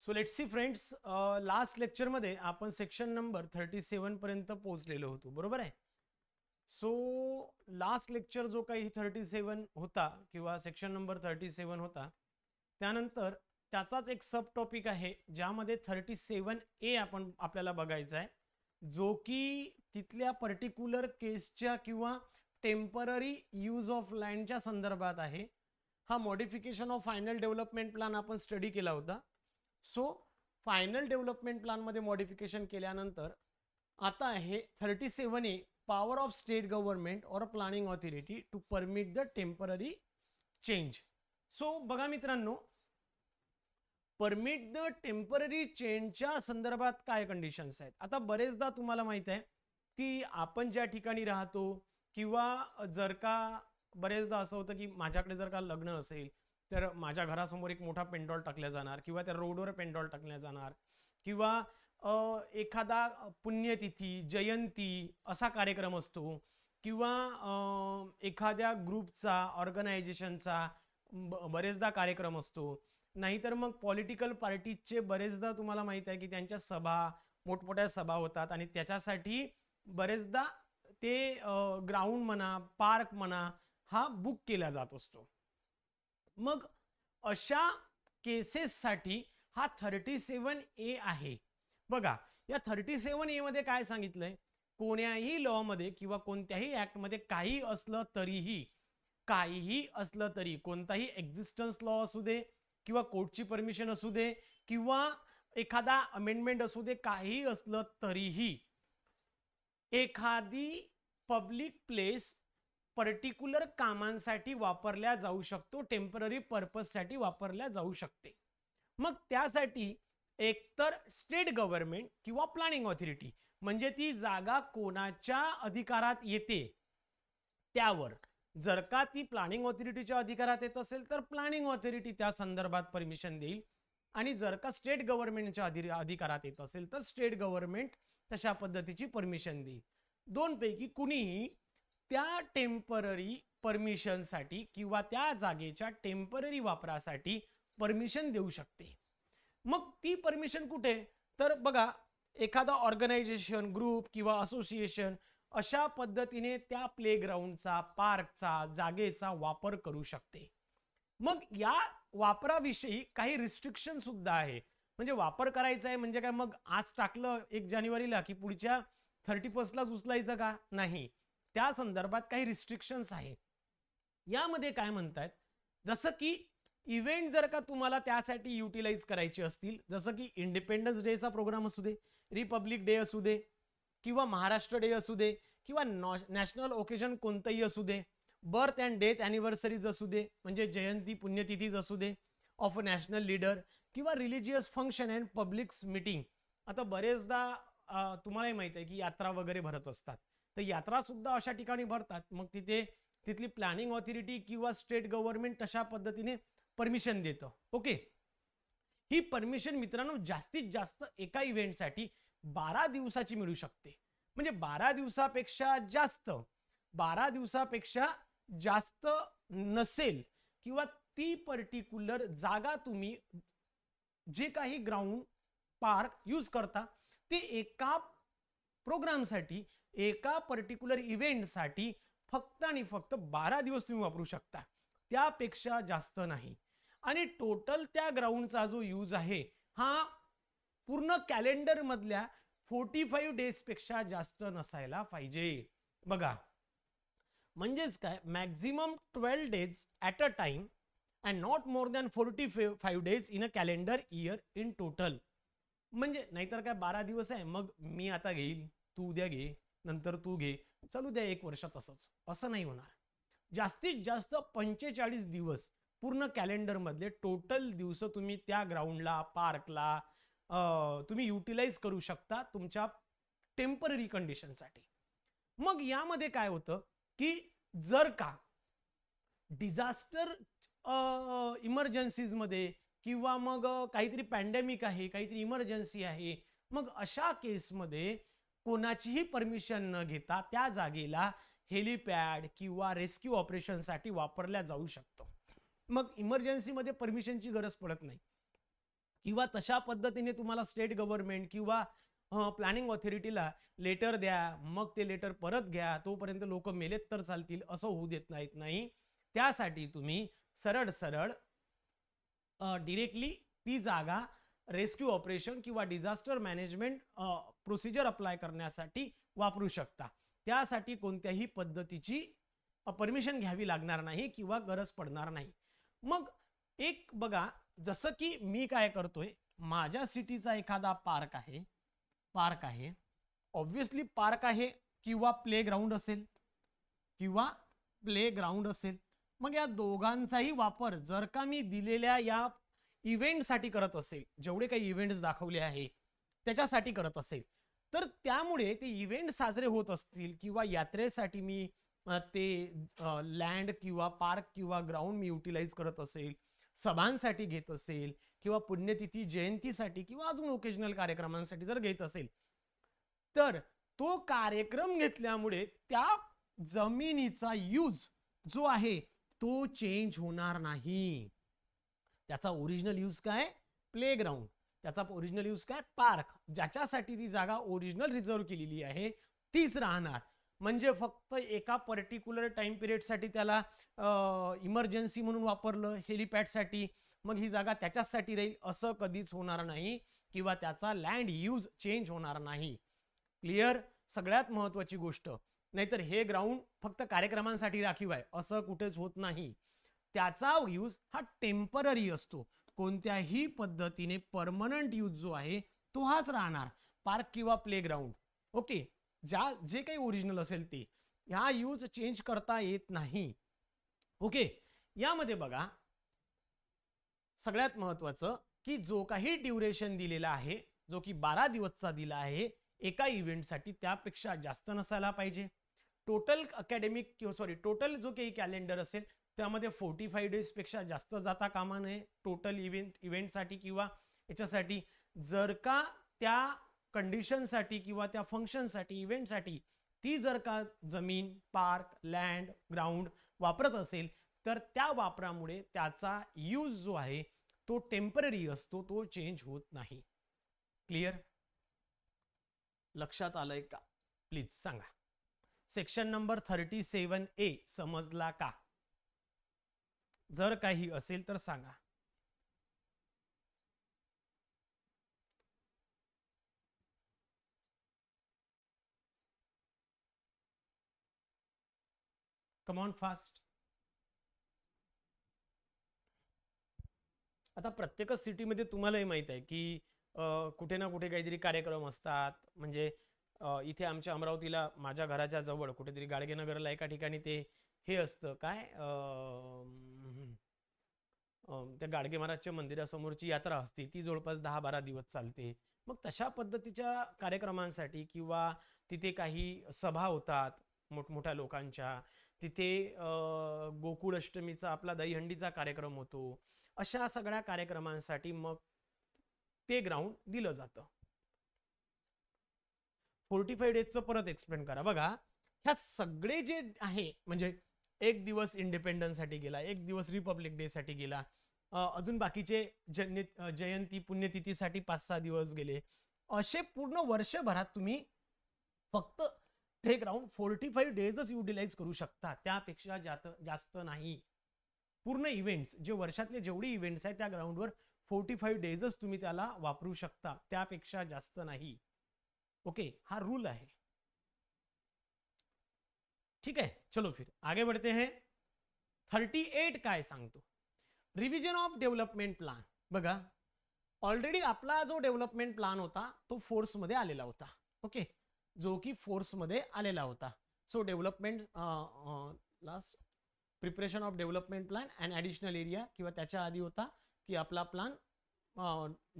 So let's see friends, last लेक्चरमध्ये आपण section number 37 पर्यंत पोहोचलेलो होतो, बरोबर आहे. सो लास्ट लेक्चर जो काही 37 होता किंवा सेक्शन नंबर 37 होता, त्यानंतर त्याचाच एक सब टॉपिक आहे ज्यामध्ये 37A आपण आपल्याला बघायचा आहे, जो की तिथल्या पर्टिक्युलर केसच्या किंवा टेम्पररी यूज ऑफ लँडच्या संदर्भात आहे. हा modification of final development plan आपण स्टडी केला होता. सो फायनल डेव्हलपमेंट प्लॅन मध्ये मॉडिफिकेशन केल्यानंतर आता आहे 37A power of state government or planning authority to permit the temporary change. So बघा मित्रांनो, परमिट द टेम्पररी चेंजच्या संदर्भात काय कंडिशन्स आहेत. आता बरेचदा तुम्हाला माहित आहे की आपण ज्या ठिकाणी राहतो किंवा जर का बरेचदा असं होतं की माझ्याकडे जर का लग्न असेल तर माझ्या घरासमोर एक मोठा पेंडॉल टाकला जाणार किंवा त्या रोडवर पेंडॉल टाकल्या जाणार किंवा एखादा पुण्यतिथी जयंती असा कार्यक्रम असतो किंवा एखाद्या ग्रुपचा ऑर्गनायझेशनचा बरेचदा कार्यक्रम असतो. नाहीतर मग पॉलिटिकल पार्टीचे बरेचदा तुम्हाला माहित आहे की त्यांच्या सभा मोठमोठ्या सभा होतात आणि त्याच्यासाठी बरेचदा ते ग्राउंड म्हणा पार्क म्हणा हा बुक केला जात असतो. मग अशा केसेससाठी हा 37A आहे. बघा या 37A मध्ये काय सांगितलंय, कोण्याही लॉ मध्ये किंवा कोणत्याही ऍक्ट मध्ये काहीही असलं तरी कोणताही एक्झिस्टन्स लॉ असू दे किंवा कोर्टची परमिशन असू दे किंवा एखादा अमेंडमेंट असू दे, काही असलं तरीही एखादी पब्लिक प्लेस पर्टिक्युलर कामांसाठी वापरल्या जाऊ शकतो, टेम्पररी पर्पजसाठी वापरल्या जाऊ शकते. मग त्यासाठी एकतर स्टेट गव्हर्नमेंट किंवा प्लॅनिंग ऑथॉरिटी, म्हणजे ती जागा कोणाच्या अधिकारात येते त्यावर, जर का ती प्लॅनिंग ऑथॉरिटीच्या अधिकारात येत असेल तर प्लॅनिंग ऑथॉरिटी त्या संदर्भात परमिशन देईल आणि जर का स्टेट गव्हर्नमेंटच्या अधिकारात येत असेल तर स्टेट गव्हर्नमेंट तशा पद्धतीची परमिशन देईल. दोन पैकी कुणीही त्या टेम्पररी परमिशनसाठी किंवा त्या जागेच्या टेम्पररी वापरासाठी परमिशन देऊ शकते. मग ती परमिशन कुठे, तर बघा एखादा ऑर्गनायझेशन ग्रुप किंवा असोसिएशन अशा पद्धतीने त्या प्लेग्राऊंडचा पार्कचा जागेचा वापर करू शकते. मग या वापराविषयी काही रिस्ट्रिक्शन सुद्धा आहे. म्हणजे वापर करायचा आहे म्हणजे काय, मग आज टाकलं 1 जानेवारीला की पुढच्या 31 लाच उचलायचं का, नाही. त्या संदर्भात काही रिस्ट्रिक्शन्स आहेत. यामध्ये काय म्हणतात, जसं की इव्हेंट जर का तुम्हाला त्यासाठी युटिलाइज करायचे असतील, जसं की इंडिपेंडन्स डेचा प्रोग्राम असू दे, रिपब्लिक डे असू दे किंवा महाराष्ट्र डे असू दे किंवा नॅशनल ओकेजन कोणतंही असू दे, बर्थ अँड डेथ ॲनिव्हर्सरीज असू दे म्हणजे जयंती पुण्यतिथीज असू दे ऑफ अ नॅशनल लीडर किंवा religious function and public meeting. आता बरेचदा तुम्हालाही माहित आहे की यात्रा वगैरे भरत असतात, तर यात्रा सुद्धा अशा ठिकाणी भरतात. मग तिथे तिथली प्लॅनिंग ऑथॉरिटी किंवा स्टेट गव्हर्नमेंट तशा पद्धतीने परमिशन देतं. ओके, ही परमिशन मित्रांनो जास्तीत जास्त एका इव्हेंटसाठी 12 दिवसाची मिळू शकते. म्हणजे 12 दिवसापेक्षा जास्त नसेल किंवा ती पर्टिक्युलर जागा तुम्ही जे काही ग्राउंड पार्क यूज करता ते एका प्रोग्रामसाठी एका पर्टिक्युलर इव्हेंटसाठी फक्त आणि फक्त 12 दिवस तुम्ही वापरू शकता, त्यापेक्षा जास्त नाही. आणि टोटल त्या ग्राउंडचा जो यूज आहे हा पूर्ण कॅलेंडर मधल्या 45 डेज पेक्षा जास्त नसायला पाहिजे. बघा म्हणजेच काय, maximum 12 days at a time and not more than 45 days in a calendar year in total. म्हणजे नाहीतर काय 12 दिवस आहे, मग मी आता घेईल, तू उद्या घे, नंतर तू घे, चालू द्या 1 वर्ष तसंच, असं नाही होणार. जास्तीत जास्त 45 दिवस पूर्ण कॅलेंडर मधले टोटल दिवस तुम्ही त्या ग्राउंडला पार्कला तुम्ही युटिलाइज करू शकता तुमच्या टेम्पररी कंडिशनसाठी. मग यामध्ये काय होतं की जर का डिझास्टर इमर्जन्सीज मध्ये किंवा मग काहीतरी पॅन्डेमिक आहे, काहीतरी इमर्जन्सी आहे, मग अशा केसमध्ये कोणाचीही परमिशन न घेता त्या जागेला हेलिपॅड किंवा रेस्क्यू ऑपरेशनसाठी वापरल्या जाऊ शकतो. मग इमर्जन्सी मध्ये परमिशनची गरज पडत नाही. किंवा तशा पद्धतीने तुम्हाला स्टेट गव्हर्नमेंट किंवा प्लॅनिंग ऑथॉरिटीला लेटर द्या, मग ते लेटर परत घ्या, तोपर्यंत लोक मेलेत तर चालतील असं होऊ देत नाहीत. नाही, त्यासाठी तुम्ही सरळ सरळ डिरेक्टली ती जागा रेस्क्यू ऑपरेशन किंवा डिझास्टर मॅनेजमेंट प्रोसिजर अप्लाय करण्यासाठी वापरू शकता. त्यासाठी कोणत्याही पद्धतीची परमिशन घ्यावी लागणार नाही किंवा गरज पडणार नाही. मग एक बघा, जसं की मी काय करतोय, माझ्या सिटीचा एखादा पार्क आहे ऑब्व्हियसली पार्क आहे किंवा प्लेग्राऊंड असेल मग या दोघांचाही वापर जर का मी दिलेल्या या इव्हेंटसाठी करत असेल, जेवढे काही इव्हेंट्स दाखवले आहे त्याच्यासाठी करत असेल, तर त्यामुळे ते इव्हेंट साजरे होत असतील किंवा यात्रेसाठी मी ते लँड किंवा पार्क किंवा ग्राउंड मी युटिलाइज करत असेल, सभांसाठी घेत असेल किंवा पुण्यतिथी जयंतीसाठी किंवा अजून ओकेजनल कार्यक्रमांसाठी जर घेत असेल, तर तो कार्यक्रम घेतल्यामुळे त्या जमिनीचा यूज जो आहे तो चेंज होणार नाही. त्याचा ओरिजिनल यूज काय प्लेग्राऊंड, त्याचा ओरिजिनल यूज काय पार्क, ज्याच्यासाठी ती जागा ओरिजिनल रिझर्व केलेली आहे तीच राहणार. म्हणजे फक्त एका पर्टिक्युलर टाइम पिरियडसाठी त्याला इमर्जन्सी म्हणून वापरलं हेलिपॅडसाठी, मग ही जागा त्याच्यासाठी राहील असं कधीच होणार नाही किंवा त्याचा लँड यूज चेंज होणार नाही. क्लिअर? सगळ्यात महत्वाची गोष्ट. नाहीतर हे ग्राउंड फक्त कार्यक्रमांसाठी राखीव आहे असं कुठेच होत नाही. त्याचा यूज हा टेम्पररी असतो. कोणत्याही पद्धतीने परमनंट यूज जो आहे तो हाच राहणार, पार्क किंवा प्लेग्राऊंड. ओके, जे काही ओरिजिनल असेल ते ह्या यूज चेंज करता येत नाही. ओके, यामध्ये बघा सगळ्यात महत्वाचं की जो काही ड्युरेशन दिलेला आहे, जो की 12 दिवसचा दिला आहे एका इव्हेंटसाठी, त्यापेक्षा जास्त नसायला पाहिजे. टोटल अकॅडमिक टोटल जो काही कॅलेंडर असेल त्यामध्ये 45 डेज पेक्षा जास्त जाता कामा नये टोटल इव्हेंटसाठी किंवा याच्यासाठी. जर का त्या कंडिशनसाठी किंवा त्या फंक्शनसाठी इव्हेंटसाठी ती जर का जमीन, पार्क, लँड, ग्राउंड वापरत असेल तर त्या वापरामुळे त्याचा यूज जो आहे तो टेम्पररी असतो, तो चेंज होत नाही. क्लिअर? लक्षात आलंय का? प्लीज सांगा. सेक्शन नंबर 37A समजला का? जर काही असेल तर सांगा. Come on fast. आता प्रत्येकच सिटीमध्ये तुम्हालाही माहित आहे की कुठे ना कुठे काहीतरी कार्यक्रम असतात. म्हणजे इथे आमच्या अमरावतीला माझ्या घराच्या जवळ कुठेतरी गाडगेनगरला एका ठिकाणी ते हे असतं काय, त्या गाडगे महाराजच्या मंदिरासमोरची यात्रा असते, ती जवळपास 10-12 दिवस चालते. मग तशा पद्धतीच्या कार्यक्रमांसाठी किंवा तिथे काही सभा होतात मोठमोठ्या लोकांच्या, तिथे गोकुळ अष्टमीचा आपला दहीहंडीचा कार्यक्रम होतो. अशा सगळ्या कार्यक्रमांसाठी मग ते ग्राउंड दिलं जातं. 45 डेजचं परत एक्सप्लेन करा. बघा, ह्या सगळे जे आहे म्हणजे एक दिवस इंडिपेंडन्ससाठी गेला, एक दिवस रिपब्लिक डे साठी गेला, अजून बाकीचे जयंती पुण्यतिथीसाठी 5-6 दिवस गेले, असे पूर्ण वर्षभरात तुम्ही फक्त ते ग्राउंड 45 डेजच युटिलाइज करू शकता, त्यापेक्षा जास्त नाही. पूर्ण इव्हेंट्स जे वर्षातले जेवढे इव्हेंट्स आहेत त्या ग्राउंडवर 45 डेजच तुम्ही त्याला वापरू शकता, त्यापेक्षा जास्त नाही. ओके, हा रूल आहे. ठीक है, चलो फिर आगे बढ़ते हैं. 38 काय सांगतो, रिव्हिजन ऑफ डेव्हलपमेंट प्लान. बघा, ऑलरेडी आपला जो डेव्हलपमेंट प्लान होता तो फोर्स मध्ये आलेला होता. ओके, जो की फोर्स मध्ये आलेला होता. So development last preparation of development plan and additional area, किंवा त्याच्या आधी होता की आपला प्लान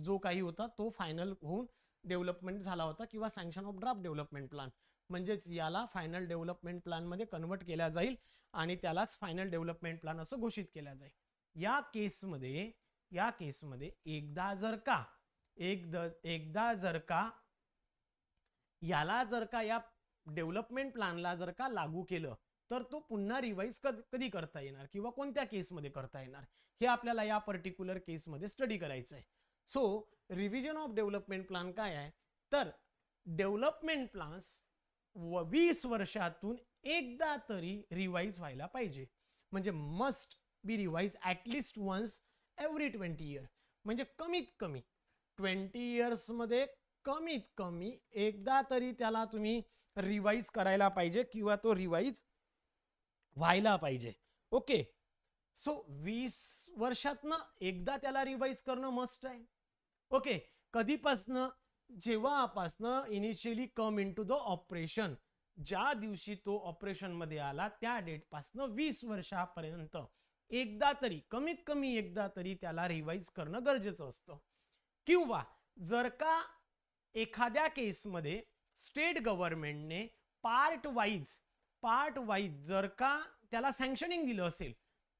जो काही होता तो फायनल होऊन डेव्हलपमेंट झाला होता किंवा sanction of draft development plan. म्हणजेच याला फायनल डेव्हलपमेंट प्लान मध्ये कन्वर्ट केला जाईल आणि त्यालाच फायनल डेव्हलपमेंट प्लान असं घोषित केला जाईल. या केसमध्ये एकदा जर का याला जर का या डेव्हलपमेंट प्लानला जर का लागू केलं तर तो पुन्हा रिवाइज कधी करता येणार किंवा कोणत्या केसमध्ये करता येणार हे आपल्याला या पर्टिक्युलर केसमध्ये स्टडी करायचं आहे. So revision of development plan काय आहे तर डेव्हलपमेंट प्लॅन्स 20 वर्षातून एकदा तरी रिवाइज व्हायला पाहिजे. म्हणजे must be revise at least once every 20 year. म्हणजे कमीत कमी 20 इयर्समध्ये कमीत कमी एकदा तरी त्याला तुम्ही रिवाइज करायला पाहिजे किंवा तो रिवाइज व्हायला पाहिजे. ओके. सो 20 वर्षातनं एकदा त्याला रिवाइज करणं मस्ट आहे. ओके. कधीपासनं जेव्हापासनं initially come in to the operation, ज्या दिवशी तो ऑपरेशन मध्ये आला त्या डेटपासनं 20 वर्षापर्यंत एकदा तरी कमीत कमी एकदा तरी त्याला रिवाइज करणं गरजेचं असतं. किंवा जर का एखाद्या केसमध्ये स्टेट गव्हर्नमेंटने पार्ट वाईज जर का त्याला सँक्शनिंग दिलं असेल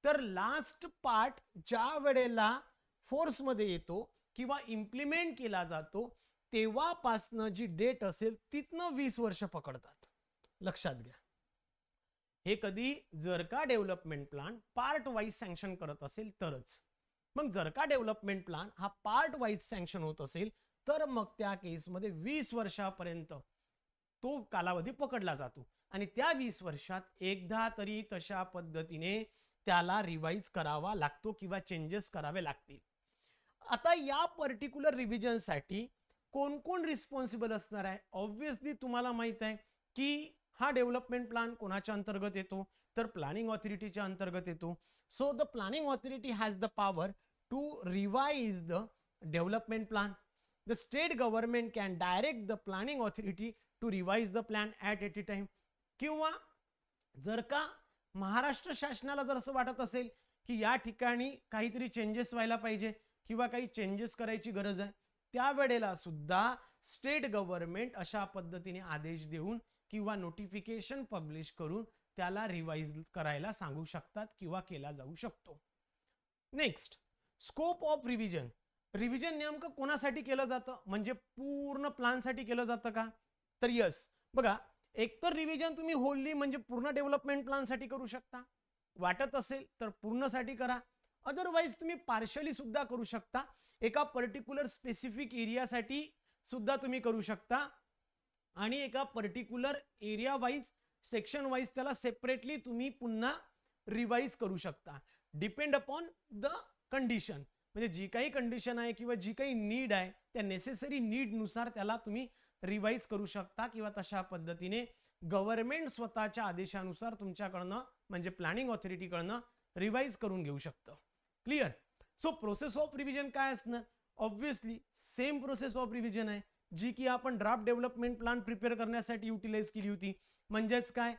तर लास्ट पार्ट ज्या वेळेला फोर्समध्ये येतो किंवा इम्प्लिमेंट केला जातो तेव्हापासनं जी डेट असेल तिथनं 20 वर्ष पकडतात. लक्षात घ्या. हे कधी जर का development plan part wise sanction करत असेल तरच. मग जर का डेव्हलपमेंट प्लॅन हा पार्ट वाईज सँक्शन होत असेल तर मग त्या केसमध्ये 20 वर्षापर्यंत तो कालावधी पकडला जातो आणि त्या 20 वर्षात एकदा तरी तशा पद्धतीने त्याला रिवाइज करावा लागतो किंवा चेंजेस करावे लागतील. आता या पर्टिक्युलर रिव्हिजनसाठी कोण कोण रिस्पॉन्सिबल असणार आहे. ऑब्व्हियसली तुम्हाला माहित आहे की हा डेव्हलपमेंट प्लॅन कोणाच्या अंतर्गत येतो तर प्लॅनिंग ऑथॉरिटीच्या अंतर्गत येतो. So the planning authority has the power to revise the development plan. The state government can direct the planning authority to revise the plan at any time. किंवा जर का महाराष्ट्र शासनाला जर असं वाटत असेल की या ठिकाणी काहीतरी चेंजेस व्हायला पाहिजे किंवा काही चेंजेस करायची गरज आहे त्यावेळेला सुद्धा स्टेट गव्हर्नमेंट अशा पद्धतीने आदेश देऊन किंवा नोटिफिकेशन पब्लिश करून त्याला रिवाइज करायला सांगू शकतात किंवा केला जाऊ शकतो. Next, scope of revision. Revision नेमकं कोणासाठी केलं जातं म्हणजे पूर्ण प्लॅनसाठी केलं जातं का तर यस. बघा, एकतर रिव्हिजन तुम्ही होल्ली म्हणजे पूर्ण डेव्हलपमेंट प्लॅनसाठी करू शकता. वाटत असेल तर पूर्णसाठी करा. अदरवाइज तुम्ही पार्शली सुद्धा करू शकता. एका पर्टिक्युलर स्पेसिफिक एरियासाठी सुद्धा तुम्ही करू शकता आणि एका particular area wise section wise त्याला सेपरेटली तुम्ही पुन्हा रिवाइज करू शकता. Depend upon the condition. म्हणजे जी काही कंडिशन आहे किंवा जी काही नीड आहे त्या नेसेसरी नीड नुसार त्याला तुम्ही रिवाइज करू शकता किंवा तशा पद्धतीने गव्हर्नमेंट स्वतःच्या आदेशानुसार तुमच्याकडनं म्हणजे प्लॅनिंग ऑथॉरिटीकडनं रिवाइज करून घेऊ शकतं. Clear. So process of revision काय असणार. Obviously same process of revision आहे जी की आपण ड्राफ्ट डेव्हलपमेंट प्लॅन प्रिपेअर करण्यासाठी युटिलाइज केली होती. म्हणजेच काय,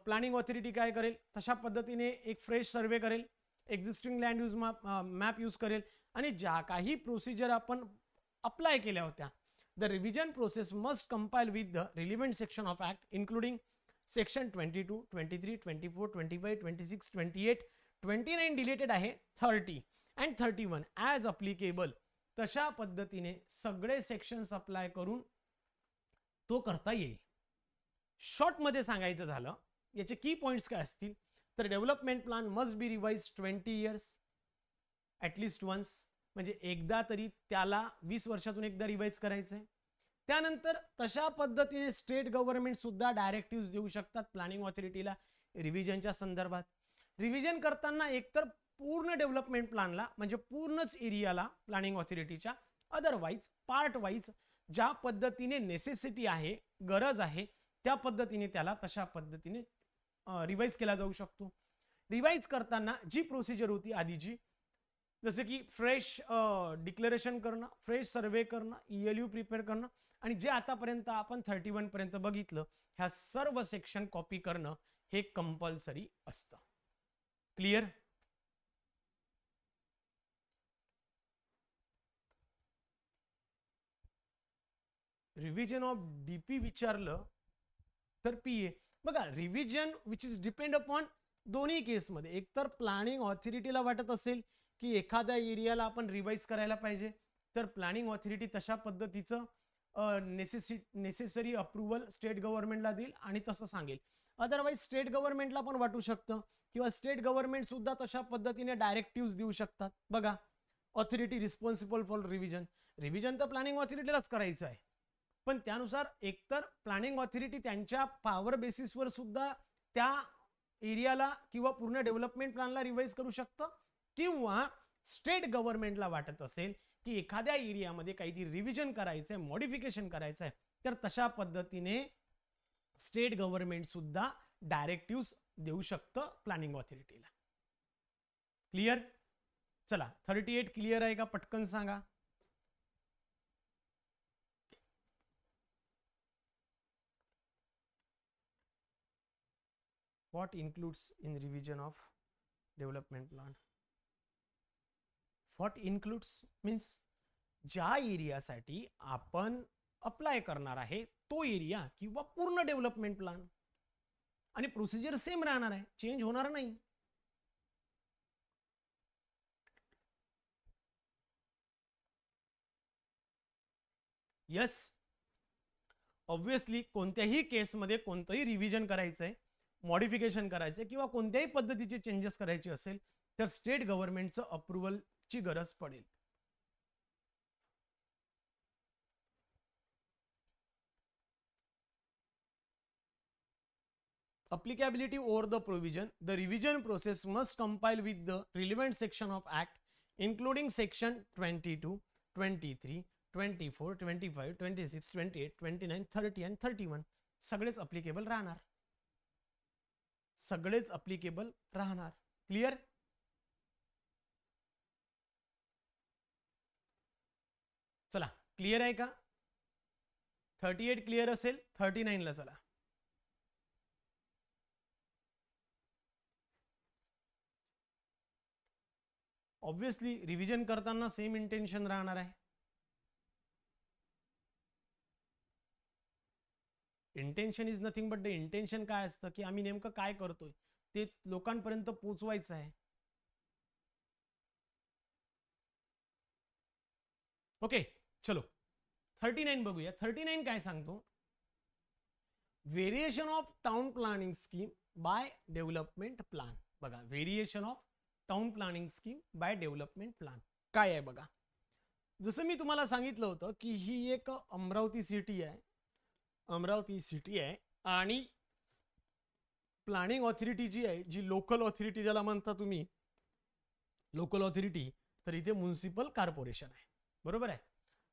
प्लॅनिंग ऑथॉरिटी काय करेल तशा पद्धतीने एक फ्रेश सर्वे करेल, existing land use map use करेल आणि ज्या काही प्रोसिजर आपण अप्लाय केल्या होत्या the revision process must compile with the relevant section of act including section 22, 23, 24, 25, 26, 28, 29 deleted आहे 30 अँड 31 ॲज अप्लिकेबल. तशा पद्धतीने सगळे सेक्शन्स अप्लाय करून तो करता येईल. शॉर्ट मध्ये सांगायचं झालं याचे की पॉइंट्स काय असतील तर development plan must be revise 20 years at least once. म्हणजे एकदा तरी त्याला 20 वर्षातून एकदा रिवाइज करायचंय. त्यानंतर तशा पद्धतीने स्टेट गव्हर्नमेंट सुद्धा डायरेक्टिव्ह देऊ शकतात प्लॅनिंग ऑथॉरिटीला रिव्हिजनच्या संदर्भात. रिव्हिजन करताना एकतर पूर्ण डेव्हलपमेंट प्लॅनला म्हणजे पूर्णच एरियाला प्लॅनिंग ऑथॉरिटीच्या, अदरवाइज पार्ट वाईज ज्या पद्धतीने नेसेसिटी आहे गरज आहे त्या पद्धतीने त्याला तशा पद्धतीने रिवाइज केला जाऊ शकतो. रिवाइज करताना जी प्रोसिजर होती आधीची जसे की फ्रेश डिक्लेरेशन करणं, फ्रेश सर्वे करणं, ELU प्रिपेअर करणं आणि जे आतापर्यंत आपण 31 पर्यंत बघितलं ह्या सर्व सेक्शन कॉपी करणं हे कंपल्सरी असतं. क्लिअर. रिव्हिजन ऑफ DP विचारलं तर PA. बघा, revision which is depend upon दोन्ही केसमध्ये एकतर प्लॅनिंग ऑथॉरिटीला वाटत असेल की एखाद्या एरियाला आपण रिवाइज करायला पाहिजे तर प्लॅनिंग ऑथॉरिटी तशा पद्धतीचं नेसेसरी अप्रुव्हल स्टेट गव्हर्नमेंटला देईल आणि तसं सांगेल. अदरवाइज स्टेट गव्हर्नमेंटला पण वाटू शकतं किंवा स्टेट गव्हर्नमेंट सुद्धा तशा पद्धतीने डायरेक्टिव्ह देऊ शकतात. बघा, authority responsible for revision. Revision तर प्लॅनिंग ऑथॉरिटीलाच करायचं आहे, पण त्यानुसार एकतर प्लॅनिंग ऑथॉरिटी त्यांच्या पॉवर बेसिसवर सुद्धा त्या एरियाला किंवा पूर्ण डेव्हलपमेंट प्लॅनला रिवाइज करू शकतं, किंवा स्टेट गव्हर्नमेंटला वाटत असेल की एखाद्या एरियामध्ये काहीतरी रिव्हिजन करायचं आहे, मॉडिफिकेशन करायचं आहे, तर तशा पद्धतीने स्टेट गव्हर्नमेंट सुद्धा डायरेक्टिव्ह देऊ शकतं प्लॅनिंग ऑथॉरिटीला. क्लिअर? चला 38 क्लिअर आहे का? पटकन सांगा. What includes in revision of development plan? What includes means ज्या एरियासाठी आपण अप्लाय करणार आहे तो एरिया किंवा पूर्ण डेव्हलपमेंट प्लॅन, आणि प्रोसिजर सेम राहणार आहे, चेंज होणार नाही. यस, ऑब्विसली कोणत्याही केसमध्ये कोणतंही रिव्हिजन करायचंय, मॉडिफिकेशन करायचंय किंवा कोणत्याही पद्धतीचे चेंजेस करायचे असेल तर स्टेट गव्हर्नमेंटचं अप्रुव्हलची गरज पडेल. Applicability over the provision. The revision process must compile with the relevant section of Act, including section 22, 23, 24, 25, 26, 28, 29, 30 and 31. सगळेच अप्लिकेबल राहणार. सगळेच अप्लिकेबल राहणार. क्लिअर? चला, क्लिअर आहे का? 38 क्लिअर असेल, 39 ला चला. ऑब्वियसली रिव्हिजन करताना सेम इंटेन्शन राहणार आहे. Intention is nothing but the intention काय असतं की आम्ही नेमकं काय करतोय ते लोकांपर्यंत पोहोचवायचं आहे. ओके, चलो 39 बघूया. 39 काय सांगतो? Variation of town planning scheme by development plan. बघा, variation of town planning scheme by development plan काय आहे बघा. जसं मी तुम्हाला सांगितलं होतं की ही एक अमरावती सिटी आहे, अमरावती सिटी आहे, आणि प्लॅनिंग ऑथॉरिटी जी आहे, जी लोकल ऑथॉरिटी ज्याला म्हणता तुम्ही लोकल ऑथॉरिटी, तर इथे म्युनिसिपल कॉर्पोरेशन आहे. बरोबर आहे?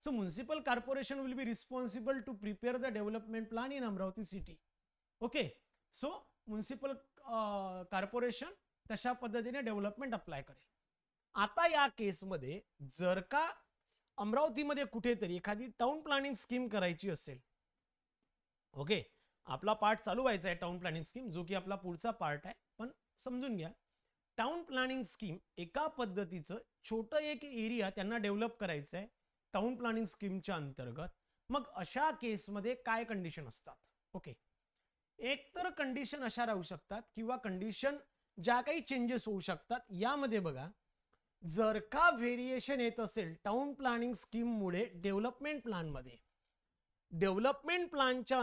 So municipal corporation will be responsible to prepare the development plan in Amravati city. Okay, so municipal corporation तशा पद्धतीने डेव्हलपमेंट अप्लाय करेल. आता या केसमध्ये जर का अमरावतीमध्ये कुठेतरी एखादी टाउन प्लॅनिंग स्कीम करायची असेल, ओके, आपला पार्ट चालू व्हायचा आहे टाउन प्लॅनिंग स्कीम, जो की आपला पुढचा पार्ट आहे, पण समजून घ्या. टाउन प्लॅनिंग स्कीम एका पद्धतीचं छोटं एक एरिया त्यांना डेव्हलप करायचं आहे टाउन प्लॅनिंग स्कीमच्या अंतर्गत. मग अशा केसमध्ये काय कंडिशन असतात? ओके, एक तर कंडिशन अशा राहू शकतात किंवा कंडिशन ज्या काही चेंजेस होऊ शकतात यामध्ये बघा, जर का व्हेरिएशन येत असेल टाउन प्लॅनिंग स्कीम मुळे डेव्हलपमेंट प्लॅन मध्ये, डेव्हलपमेंट प्लॅनच्या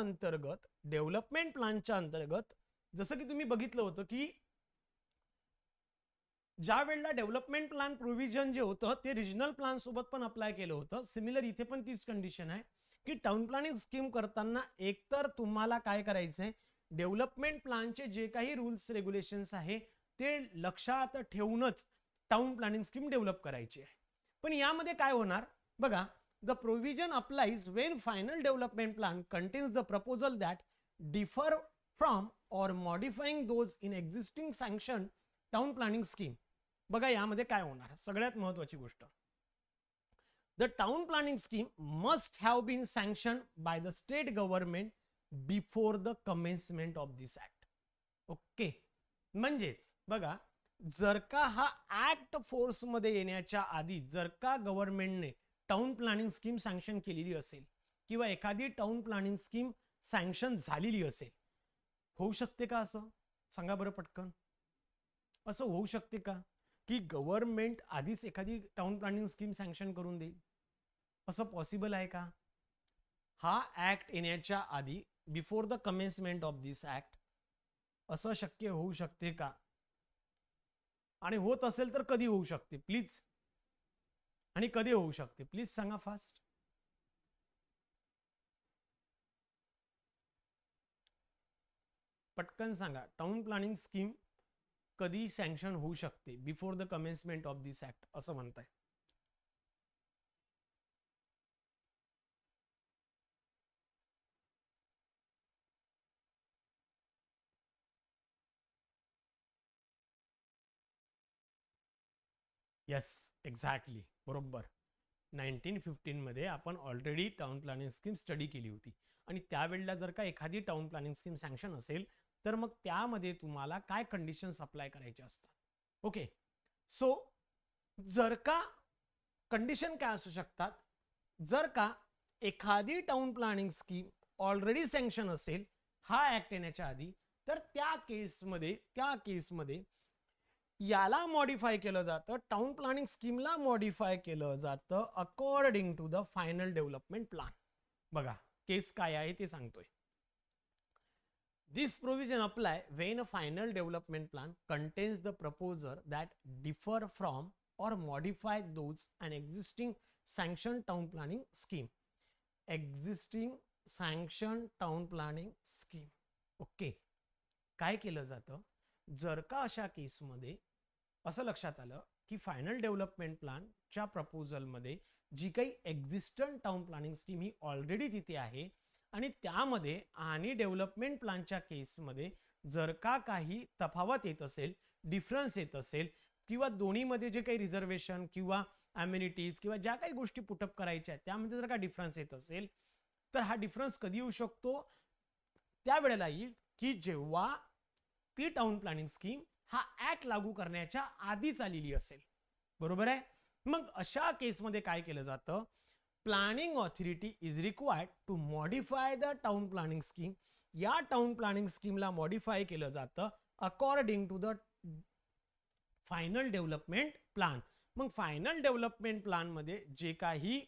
अंतर्गत जसं की तुम्ही बघितलं होतं की ज्या वेळेला डेव्हलपमेंट प्लॅन प्रोव्हिजन जे होतं ते रिजनल प्लॅन सोबत पण अप्लाय केलं होतं. सिमिलर इथे पण तीच कंडिशन आहे की टाउन प्लॅनिंग स्कीम करताना एकतर तुम्हाला काय करायचंय, डेव्हलपमेंट प्लॅनचे जे काही रूल्स रेग्युलेशन्स आहे ते लक्षात ठेवूनच टाउन प्लॅनिंग स्कीम डेव्हलप करायची आहे. पण यामध्ये काय होणार बघा, the provision applies when final development plan contains the proposal that differ from or modifying those in existing sanctioned town planning scheme. बघा यामध्ये काय होणार, सगळ्यात महत्त्वाची गोष्ट, the town planning scheme must have been sanctioned by the state government before the commencement of this act. Okay, म्हणजेच बघा, जर का हा ऍक्ट फोर्स मध्ये येण्याच्या आधी जर का गव्हर्नमेंटने टाउन प्लॅनिंग स्कीम सँक्शन केलेली असेल किंवा एखादी टाउन प्लॅनिंग स्कीम सँक्शन झालेली असेल, होऊ शकते का असं? सांगा बरं पटकन. असं होऊ शकते का की गव्हर्नमेंट आधीच एखादी टाउन प्लॅनिंग स्कीम सँक्शन करून देईल? असं पॉसिबल आहे का? हा ऍक्ट येण्याच्या आधी, before the commencement of this act, असं शक्य होऊ शकते का? आणि होत असेल तर कधी होऊ शकते? प्लीज आणि कधी होऊ शकते प्लीज सांगा फास्ट. पटकन सांगा. टाउन प्लॅनिंग स्कीम कधी सँक्शन होऊ शकते before the commencement of this act असं म्हणताय. येस एक्झॅक्टली बरोबर. 1915 मध्ये आपण already town planning scheme study केली होती आणि त्यावेळेला जर का एखादी टाउन प्लॅनिंग स्कीम सँक्शन असेल तर मग त्यामध्ये तुम्हाला काय कंडिशन्स अप्लाय करायचे असतात. ओके सो जर का कंडिशन काय असू शकतात, जर का एखादी town planning scheme already sanction असेल हा ऍक्ट येण्याच्या आधी, तर त्या केसमध्ये याला मॉडिफाय केलं जातं, टाउन प्लॅनिंग स्कीमला मॉडिफाय केलं जातं according to the final development plan. बघा केस काय आहे ते सांगतोय. This provision apply when a final development plan contains the proposal that differ from or modify those an existing sanctioned town planning scheme. Existing sanctioned town planning scheme. Okay काय केलं जातं, जर का अशा केसमध्ये असं लक्षात आलं की फायनल डेव्हलपमेंट प्लॅनच्या प्रपोजलमध्ये जी काही एक्झिस्टंट टाउन प्लॅनिंग स्कीम ही ऑलरेडी तिथे आहे आणि त्यामध्ये आणि डेव्हलपमेंट प्लॅनच्या केसमध्ये जर का काही तफावत येत असेल, डिफरन्स येत असेल किंवा दोन्हीमध्ये जे काही रिझर्वेशन किंवा अम्युनिटीज किंवा ज्या काही गोष्टी पुटअप करायच्या आहेत त्यामध्ये जर का डिफरन्स येत असेल तर हा डिफरन्स कधी येऊ शकतो, त्यावेळेला येईल की जेव्हा ती टाउन प्लॅनिंग स्कीम हा ऍक्ट लागू करण्याच्या आधीच आलेली असेल. बरोबर आहे. मग अशा केसमध्ये काय केलं जातं, planning authority is required to modify the town planning scheme. या टाउन प्लॅनिंग स्कीमला मॉडिफाय केलं जातं according to the final development plan. मग फायनल डेव्हलपमेंट प्लॅन मध्ये जे काही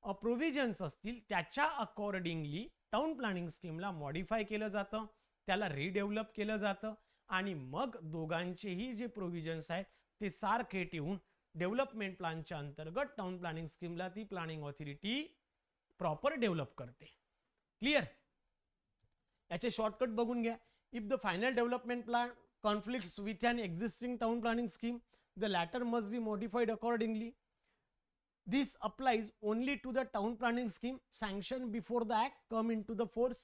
प्रोव्हिजन्स असतील त्याच्या अकॉर्डिंगली टाउन प्लॅनिंग स्कीमला मॉडिफाय केलं जातं, त्याला रिडेव्हलप केलं जातं आणि मग दोघांचेही जे प्रोव्हिजन्स आहेत ते सारखे ठेवून डेव्हलपमेंट प्लॅनच्या अंतर्गत टाउन प्लॅनिंग स्कीमला ती प्लॅनिंग ऑथॉरिटी प्रॉपर डेव्हलप करते. क्लिअर. याचे शॉर्टकट बघून घ्या. If the final development plan conflicts with an existing town planning scheme the latter must be modified accordingly. This applies only to the town planning scheme sanctioned before the act come into the force.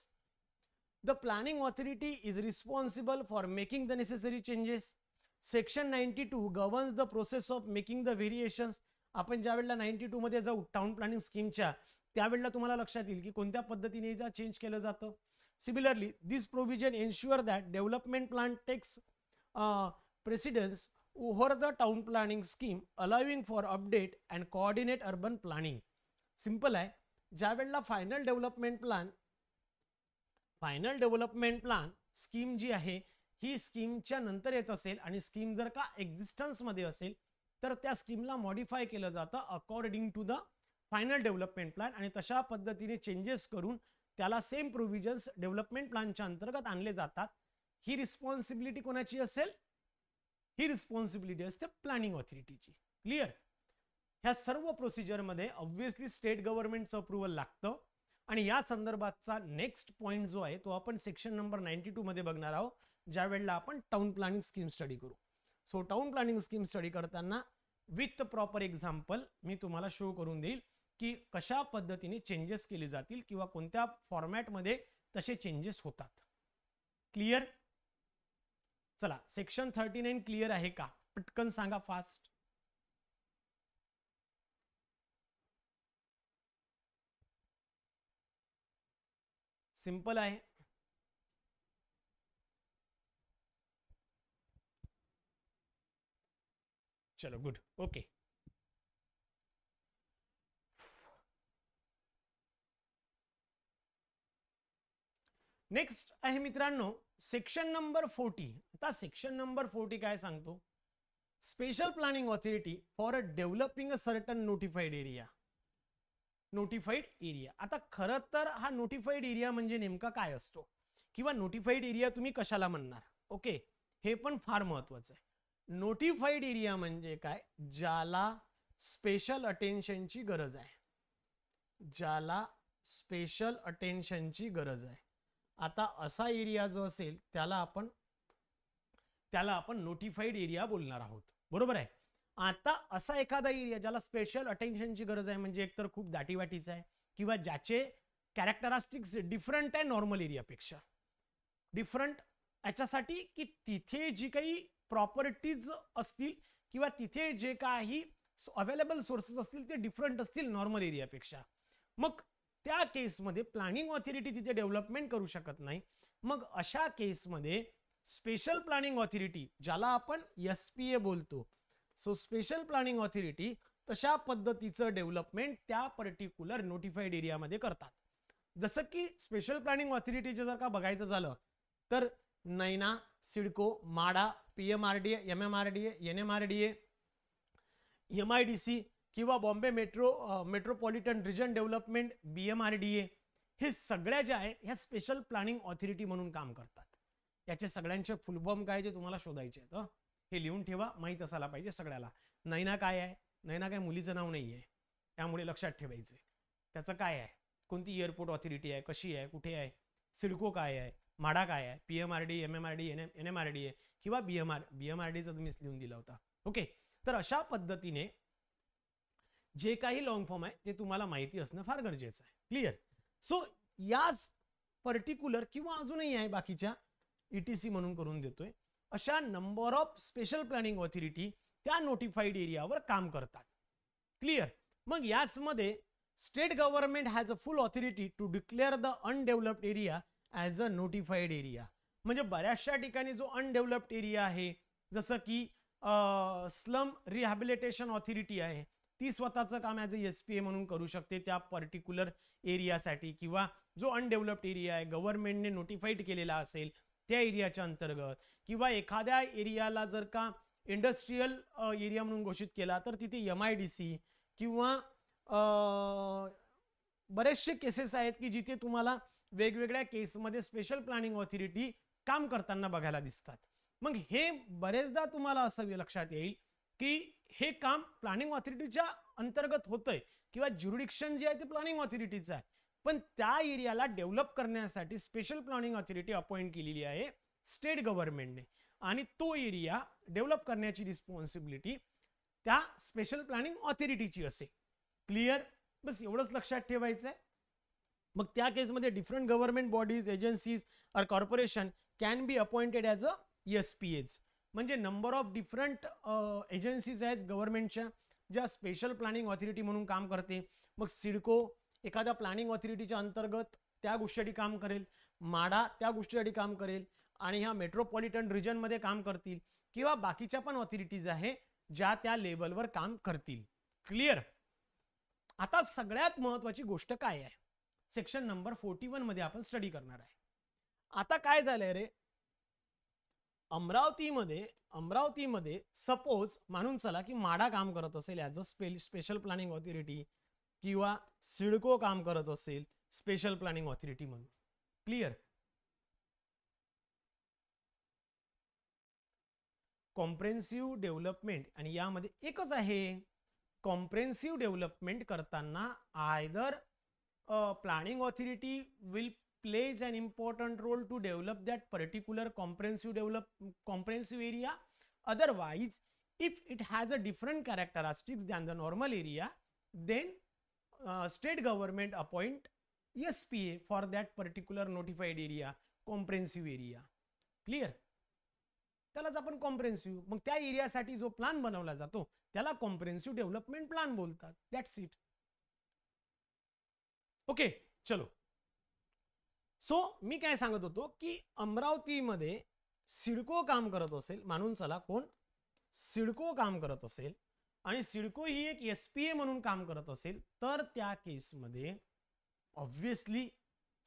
The planning authority is responsible for making the necessary changes. Section 92 governs the process of making the variations. आपण ज्या वेळेला 92 मध्ये जाऊ town planning स्कीमच्या त्यावेळेला तुम्हाला लक्षात येईल की कोणत्या पद्धतीने चेंज केलं जातं. Similarly this provision ensure that development plan takes precedence over the town planning scheme allowing for update and coordinate urban planning. Simple आहे. ज्या वेळेला फायनल डेव्हलपमेंट प्लॅन स्कीम जी आहे ही स्कीमच्या नंतर येत असेल आणि स्कीम जर का एक्झिस्टन्स मध्ये असेल तर त्या स्कीमला मॉडिफाय केलं जातं according to the final development plan आणि तशा पद्धतीने चेंजेस करून त्याला सेम प्रोव्हिजन्स डेव्हलपमेंट प्लॅनच्या अंतर्गत आणले जातात. ही रिस्पॉन्सिबिलिटी कोणाची असेल, ही रिस्पॉन्सिबिलिटी असते प्लॅनिंग ऑथॉरिटीची. क्लिअर. ह्या सर्व प्रोसिजर मध्ये ऑब्व्हियसली स्टेट गव्हर्नमेंटचं अप्रुव्हल लागतं आणि या संदर्भातचा नेक्स्ट पॉइंट जो आहे तो आपण सेक्शन नंबर 92 मध्ये बघणार आहोत ज्या वेळेला आपण टाउन प्लॅनिंग स्कीम स्टडी करू. So town planning scheme study करताना विथ प्रॉपर एक्झाम्पल मी तुम्हाला शो करून देईल की कशा पद्धतीने चेंजेस केले जातील किंवा कोणत्या फॉर्मॅटमध्ये तसे चेंजेस होतात. क्लिअर. चला सेक्शन 39 क्लिअर आहे का, पटकन सांगा फास्ट. सिंपल आहे. चलो गुड. ओके नेक्स्ट आहे मित्रांनो सेक्शन नंबर 40. आता सेक्शन नंबर 40 काय सांगतो, special planning authority for developing a certain notified area. Notified area. आता खरं तर हा नोटिफाईड एरिया म्हणजे नेमका काय असतो किंवा नोटिफाईड एरिया तुम्ही कशाला म्हणणार. ओके हे पण फार महत्वाचं आहे. नोटिफाईड एरिया म्हणजे काय, ज्याला स्पेशल अटेन्शनची गरज आहे, ज्याला स्पेशल अटेन्शनची गरज आहे. आता असा एरिया जो असेल त्याला आपण नोटिफाईड एरिया बोलणार आहोत, बरोबर आहे. आता असा एखादा एरिया ज्याला स्पेशल अटेन्शनची गरज आहे म्हणजे एकतर खूप दाटीवाटीचा आहे किंवा ज्याचे कॅरेक्टरिस्टिक्स डिफरंट आहे नॉर्मल एरियापेक्षा. डिफरंट याच्यासाठी की तिथे जी काही प्रॉपर्टीज असतील किंवा तिथे जे काही अवेलेबल सोर्सेस असतील ते डिफरंट असतील नॉर्मल एरियापेक्षा. मग त्या केसमध्ये प्लॅनिंग ऑथॉरिटी तिथे डेव्हलपमेंट करू शकत नाही. मग अशा केसमध्ये स्पेशल प्लॅनिंग ऑथॉरिटी, ज्याला आपण SPA बोलतो, सो स्पेशल प्लॅनिंग ऑथॉरिटी तशा पद्धतीचं डेव्हलपमेंट त्या पर्टिक्युलर नोटिफाईड एरियामध्ये करतात. जसं की स्पेशल प्लॅनिंग ऑथॉरिटीचे जर का बघायचं झालं तर नैना, सिडको, माडा, PMRDA, MMRDA, NMRDA, MIDC किंवा Bombay metropolitan region development BMRDA, हे सगळ्या ज्या आहे ह्या स्पेशल प्लॅनिंग ऑथॉरिटी म्हणून काम करतात. याचे सगळ्यांचे फुल फॉर्म काय ते तुम्हाला शोधायचे आहेत. हे लिहून ठेवा, माहीत असायला पाहिजे सगळ्याला. नैना काय आहे? नैना काय मुलीचं नाव नाही आहे, त्यामुळे लक्षात ठेवायचं. त्याचं काय आहे, कोणती एअरपोर्ट ऑथॉरिटी आहे, कशी आहे, कुठे आहे. सिडको काय आहे, माडा काय आहे, PMRD, MMRD, NMRDA किंवा BMRDचं तुम्ही लिहून दिला होता. ओके, तर अशा पद्धतीने जे काही लॉंग फॉर्म आहे ते तुम्हाला माहिती असणं फार गरजेचं आहे. क्लिअर. सो याच पर्टिक्युलर किंवा अजूनही आहे बाकीच्या ETC म्हणून करून देतोय अशा number of special planning authority त्या नोटिफाईड एरियावर काम करतात. क्लिअर. मग याच मध्ये state government has a full authority to declare the undeveloped area as a notified area. म्हणजे बऱ्याचशा ठिकाणी जो अनडेव्हलप्ड एरिया आहे, जसं की स्लम रिहॅबिलिटेशन ऑथॉरिटी आहे, ती स्वतःचं काम ॲज अ SPA म्हणून करू शकते त्या पर्टिक्युलर एरियासाठी. किंवा जो अनडेव्हलप्ड एरिया आहे गव्हर्नमेंटने नोटिफाईड केलेला असेल त्या एरियाच्या अंतर्गत, किंवा एखाद्या एरियाला जर का इंडस्ट्रियल एरिया म्हणून घोषित केला तर तिथे MIDC किंवा बरेचसे केसेस आहेत की जिथे तुम्हाला वेगवेगळ्या केसमध्ये स्पेशल प्लॅनिंग ऑथॉरिटी काम करताना बघायला दिसतात. मग हे बरेचदा तुम्हाला असं लक्षात येईल की हे काम प्लॅनिंग ऑथॉरिटीच्या अंतर्गत होतंय किंवा ज्युरिडिक्शन जे आहे ते प्लॅनिंग ऑथॉरिटीचं आहे, पण त्या एरियाला डेव्हलप करण्यासाठी स्पेशल प्लॅनिंग ऑथॉरिटी अपॉइंट केलेली आहे स्टेट गव्हर्नमेंटने, आणि तो एरिया डेव्हलप करण्याची रिस्पॉन्सिबिलिटी त्या स्पेशल प्लॅनिंग ऑथॉरिटीची असेल. क्लिअर. बस एवढंच लक्षात ठेवायचं आहे. मग त्या केसमध्ये डिफरंट गव्हर्नमेंट बॉडीज, एजन्सीज और corporation can be appointed as a SPAs. म्हणजे नंबर ऑफ डिफरंट एजन्सीज आहेत गव्हर्नमेंटच्या ज्या स्पेशल प्लॅनिंग ऑथॉरिटी म्हणून काम करते. मग सिडको एखाद्या प्लॅनिंग ऑथॉरिटीच्या अंतर्गत त्या गोष्टीसाठी काम करेल, माडा त्या गोष्टीसाठी काम करेल, आणि ह्या मेट्रोपॉलिटन रिजनमध्ये काम करतील, किंवा बाकीच्या पण ऑथॉरिटीज आहे ज्या त्या लेवलवर काम करतील. क्लिअर. आता सगळ्यात महत्वाची गोष्ट काय आहे, सेक्शन नंबर 41 मध्ये आपण स्टडी करणार आहे. आता काय झालंय रे, अमरावतीमध्ये सपोज मानून चला की माडा काम करत असेल as a special planning authority, किंवा सिडको काम करत असेल स्पेशल प्लॅनिंग ऑथॉरिटी म्हणून. क्लिअर. कॉम्प्रेहेन्सिव्ह डेव्हलपमेंट, आणि यामध्ये एकच आहे, कॉम्प्रेहेन्सिव्ह डेव्हलपमेंट करताना either planning authority will plays an important role to develop that particular comprehensive area. Otherwise, if it has a different characteristics than the normal area, then state government appoint SPA for that particular notified area, comprehensive area. Clear. त्यालाच आपण comprehensive, मग त्या एरियासाठी जो plan बनवला जातो त्याला comprehensive development plan बोलतात. That's it. Okay, चलो. सो मी काय सांगत होतो की अमरावतीमध्ये सिडको काम करत असेल, मानून चला कोण, सिडको काम करत असेल, आणि सिडको ही एक SPA म्हणून काम करत असेल, तर त्या केसमध्ये ऑब्व्हियसली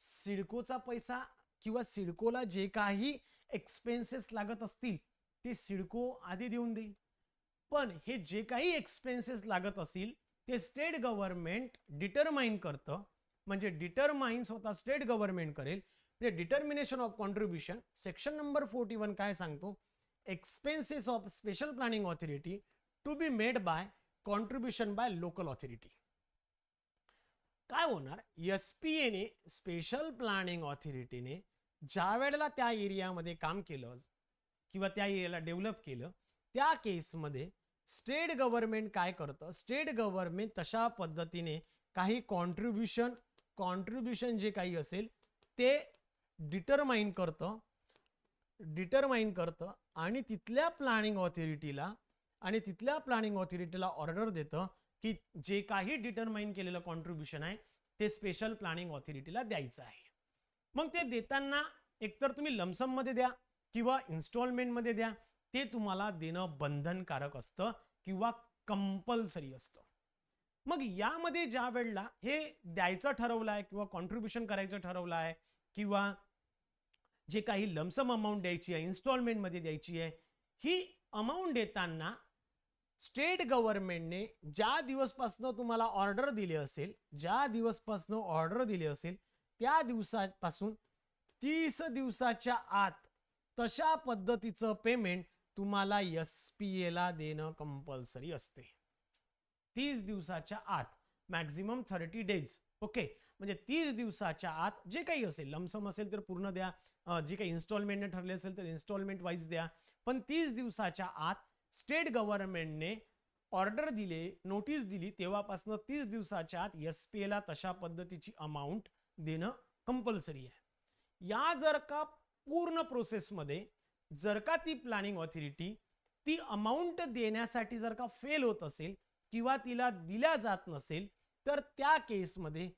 सिडकोचा पैसा किंवा सिडकोला जे काही एक्सपेन्सेस लागत असतील ते सिडको आधी देऊन देईल. पण हे जे काही एक्सपेन्सेस लागत असतील ते स्टेट गव्हर्नमेंट डिटरमाइन करतं, म्हणजे डिटरमाइन स्वतः स्टेट गव्हर्नमेंट करेल. Determination of contribution section number 41 काय सांगतो, expenses of special planning authority to be made by contribution by local authority. काय होणार, SPA ने स्पेशल प्लॅनिंग ऑथॉरिटीने ज्या वेळेला त्या एरियामध्ये काम केलं किंवा त्या एरियाला डेव्हलप केलं, त्या केसमध्ये स्टेट गव्हर्नमेंट काय करतं, स्टेट गव्हर्नमेंट तशा पद्धतीने काही कॉन्ट्रीब्युशन जे काही असेल ते डिटरमाइन करतं आणि तिथल्या प्लॅनिंग ऑथॉरिटीला ऑर्डर देतं की जे काही डिटरमाइन केलेलं कॉन्ट्रीब्युशन आहे ते स्पेशल प्लॅनिंग ऑथॉरिटीला द्यायचं आहे. मग ते देताना एकतर तुम्ही लमसम मध्ये द्या किंवा इन्स्टॉलमेंट मध्ये द्या, ते तुम्हाला देणं बंधनकारक असतं किंवा कंपल्सरी असतं. मग यामध्ये ज्या वेळेला हे द्यायचं ठरवलं आहे किंवा कॉन्ट्रीब्युशन करायचं ठरवलं आहे किंवा जे काही लमसम अमाऊंट द्यायची आहे, इन्स्टॉलमेंट मध्ये द्यायची आहे, ही अमाऊंट देताना स्टेट गव्हर्नमेंटने ज्या दिवसपासून तुम्हाला ऑर्डर दिली असेल त्या दिवसापासून 30 दिवसाच्या आत तशा पद्धतीचं पेमेंट तुम्हाला SPA ला देणं कंपल्सरी असते. 30 दिवसाच्या आत, मॅक्झिमम 30 डेज. ओके, म्हणजे 30 दिवसाच्या आत जे काही असेल, लमसम असेल तर पूर्ण द्या, जे काही इन्स्टॉलमेंटने ठरले असेल तर इन्स्टॉलमेंट वाईज द्या, पण 30 दिवसाच्या आत स्टेट गव्हर्नमेंटने ऑर्डर दिले, नोटीस दिली तेव्हापासून 30 दिवसाच्या आत SPA ला तशा पद्धतीची अमाऊंट देणं कंपल्सरी आहे. या जर का पूर्ण प्रोसेसमध्ये जर का ती प्लॅनिंग ऑथॉरिटी ती अमाऊंट देण्यासाठी जर का फेल होत असेल किंवा तिला दिल्या जात नसेल, तर त्या केसमध्ये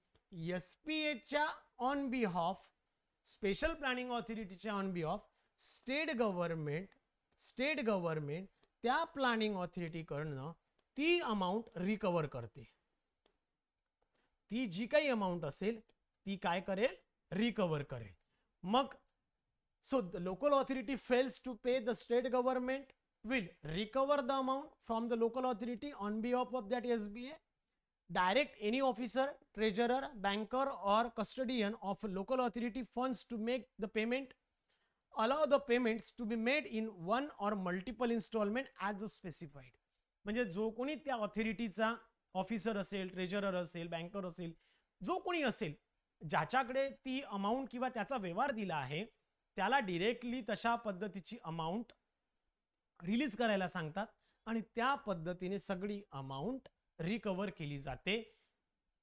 SPA च्या ऑन बिहाफ, स्पेशल प्लॅनिंग ऑथॉरिटीच्या ऑन बिहाफ स्टेट गव्हर्नमेंट त्या प्लॅनिंग ऑथॉरिटीकडनं ती अमाऊंट रिकवर करते. ती जी काही अमाऊंट असेल ती काय करेल, रिकवर करेल. मग so the local authority fails to pay, the state government will recover the amount from the local authority on behalf of that SBA. Direct any officer, treasurer, banker or custodian of local authority funds to make the payment. Allow the payments to be made in one or multiple installment as specified. म्हणजे जो कोणी त्या ऑथॉरिटीचा officer असेल, treasurer असेल, banker असेल, जो कोणी असेल ज्याच्याकडे ती अमाऊंट किंवा त्याचा व्यवहार दिला आहे, त्याला डायरेक्टली तशा पद्धतीची अमाऊंट रिलीज करायला सांगतात आणि त्या पद्धतीने सगळी अमाऊंट रिकवर केली जाते.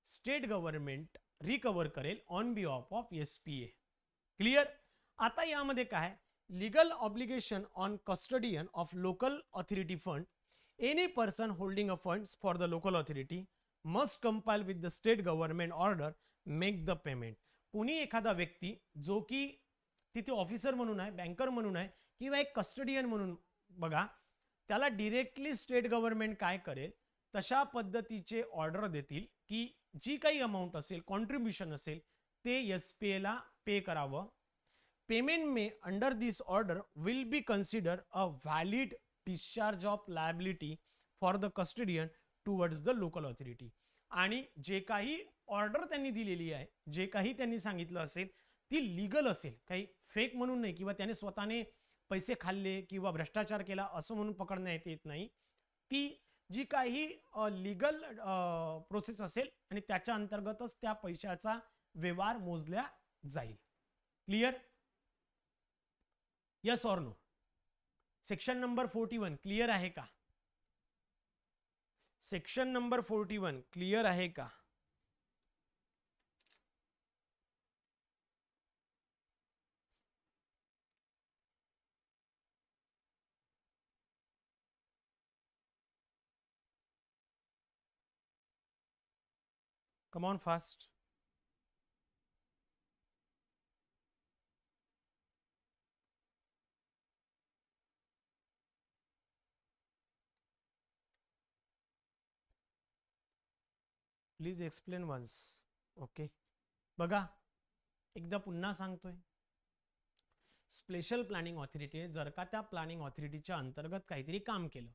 स्टेट गव्हर्नमेंट रिकवर करेल on behalf of SPA. Clear. आता यामध्ये काय, legal obligation on custodian of local authority fund. Any person holding a funds for the local authority must compile with the state government order make the payment. कोणी एखादा व्यक्ती जो की तिथे officer म्हणून आहे, बँकर म्हणून आहे किंवा एक कस्टडियन म्हणून बघा, त्याला डायरेक्टली स्टेट गव्हर्नमेंट काय करेल, तशा पद्धतीचे ऑर्डर देतील की जी काही अमाऊंट असेल, कॉन्ट्रीब्युशन असेल, ते SPA ला पे करावं. Payment may under this order will be consider a valid discharge of liability for the custodian towards the local authority. आणि जे काही ऑर्डर त्यांनी दिलेली आहे, जे काही त्यांनी सांगितलं असेल ती लीगल असेल, काही फेक म्हणून नाही किंवा त्याने स्वतःने पैसे खाल्ले किंवा भ्रष्टाचार केला असं म्हणून पकडण्यात येत नाही. ती जी काही लीगल प्रोसेस असेल आणि त्याच्या अंतर्गतच त्या पैशाचा व्यवहार मोजल्या जाईल. Clear. Yes or no. Section number 41 clear आहे का? सेक्शन नंबर 41 क्लियर आहे का? Come on fast. Please explain once. Okay. बघा, एकदा पुन्हा सांगतोय. स्पेशल प्लॅनिंग ऑथॉरिटी जर का त्या प्लॅनिंग ऑथॉरिटीच्या अंतर्गत काहीतरी काम केलं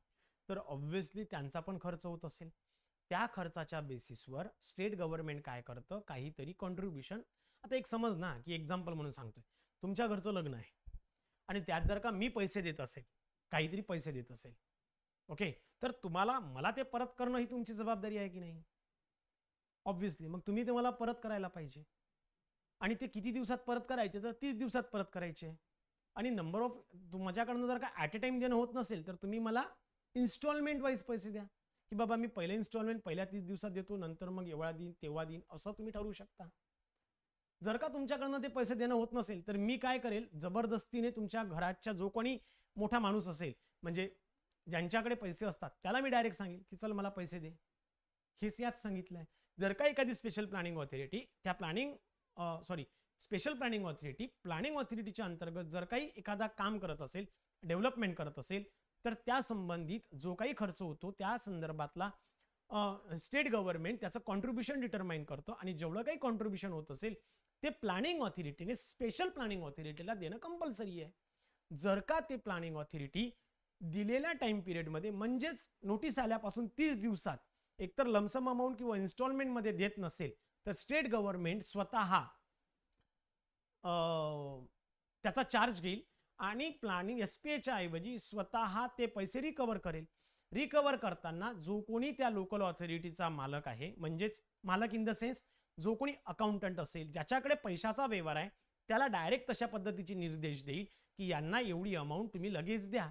तर ऑब्व्हियसली त्यांचा पण खर्च होत असेल. त्या खर्चाच्या बेसिसवर स्टेट गव्हर्नमेंट काय करतं, काहीतरी कॉन्ट्रीब्युशन. आता एक समज ना, की एक्झाम्पल म्हणून सांगतोय, तुमच्या घरचं लग्न आहे आणि त्यात जर का मी पैसे देत असेल, काहीतरी पैसे देत असेल, ओके, तर तुम्हाला मला ते परत करणं ही तुमची जबाबदारी आहे की नाही? ऑब्व्हियसली. मग तुम्ही ते मला परत करायला पाहिजे. आणि ते किती दिवसात परत करायचे, तर 30 दिवसात परत करायचे. आणि नंबर ऑफ माझ्याकडनं जर का ॲट अ टाईम देणं होत नसेल, तर तुम्ही मला इन्स्टॉलमेंट वाईज पैसे द्या, की बाबा मी पहिलं इन्स्टॉलमेंट पहिल्या 30 दिवसात देतो, नंतर मग एवढा देईन तेव्हा देईन, असं तुम्ही ठरवू शकता. जर का तुमच्याकडनं ते पैसे देणं होत नसेल, तर मी काय करेल, जबरदस्तीने तुमच्या घराच्या जो कोणी मोठा माणूस असेल, म्हणजे ज्यांच्याकडे पैसे असतात, त्याला मी डायरेक्ट सांगेल की चल मला पैसे दे. हेच यात सांगितलंय. जर का एखादी स्पेशल प्लॅनिंग ऑथॉरिटी त्या स्पेशल प्लॅनिंग ऑथॉरिटी प्लॅनिंग ऑथॉरिटीच्या अंतर्गत जर काही एखादा काम करत असेल, डेव्हलपमेंट करत असेल, तर त्या संबंधित जो काही खर्च होतो त्या संदर्भातला स्टेट गव्हर्नमेंट त्याचं कॉन्ट्रीब्युशन डिटरमाइन करतो आणि जेवढं काही कॉन्ट्रीब्युशन होत असेल ते प्लॅनिंग ऑथॉरिटीने स्पेशल प्लॅनिंग ऑथॉरिटीला देणं कंपल्सरी आहे. जर का ते प्लॅनिंग ऑथॉरिटी दिलेल्या टाइम पिरियडमध्ये म्हणजेच नोटीस आल्यापासून 30 दिवसात एकतर लमसम अमाऊंट किंवा इन्स्टॉलमेंट मध्ये देत नसेल, तर स्टेट गव्हर्नमेंट स्वतः त्याचा चार्ज घेईल आणि प्लॅनिंग एसपीएच्या ऐवजी स्वतः ते पैसे रिकवर करेल. रिकवर करताना जो कोणी त्या लोकल ऑथॉरिटीचा मालक आहे, म्हणजेच मालक इन द सेन्स जो कोणी अकाउंटंट असेल, ज्याच्याकडे पैशाचा व्यवहार आहे, त्याला डायरेक्ट तशा पद्धतीचे निर्देश देईल की यांना एवढी अमाऊंट तुम्ही लगेच द्या.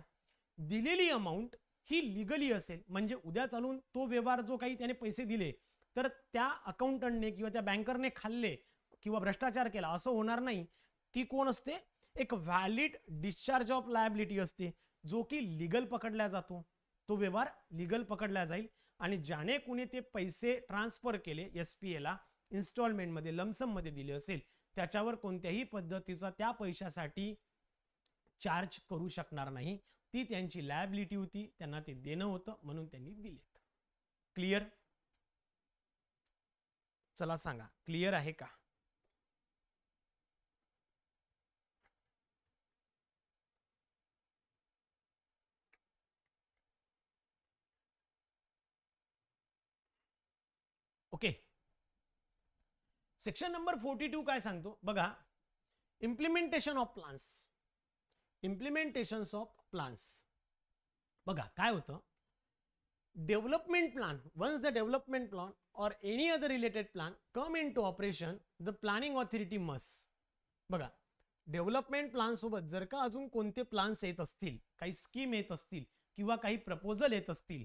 दिलेली अमाऊंट ही लिगली असेल, म्हणजे उद्या चालून तो व्यवहार जो काही त्याने पैसे दिले तर त्या अकाउंटंटने किंवा त्या बँकरने खाल्ले किंवा भ्रष्टाचार केला असं होणार नाही. ती कोण असते? एक व्हॅलिड डिस्चार्ज ऑफ लायबिलिटी असते, जो की लिगल पकडला जातो. तो व्यवहार लिगल पकडला जाईल आणि ज्याने कुणी ते पैसे ट्रान्सफर केले एसपीएला इन्स्टॉलमेंट मध्ये लमसम मध्ये दिले असेल, त्याच्यावर कोणत्याही पद्धतीचा त्या पैशासाठी चार्ज करू शकणार नाही. ती त्यांची लायबिलिटी होती, त्यांना ते देणं होतं म्हणून त्यांनी दिलेत. क्लिअर? चला सांगा, क्लिअर आहे का? ओके. सेक्शन नंबर 42 काय सांगतो बघा. Implementation of plans. Implementation of plans बघा काय होतं. Development plan, once the development plan or any other related plan come into operation, the planning authority must. बघा, डेव्हलपमेंट प्लान सोबत जर का अजून कोणते प्लान्स येत असतील, काही स्कीम येत असतील किंवा काही प्रपोजल येत असतील,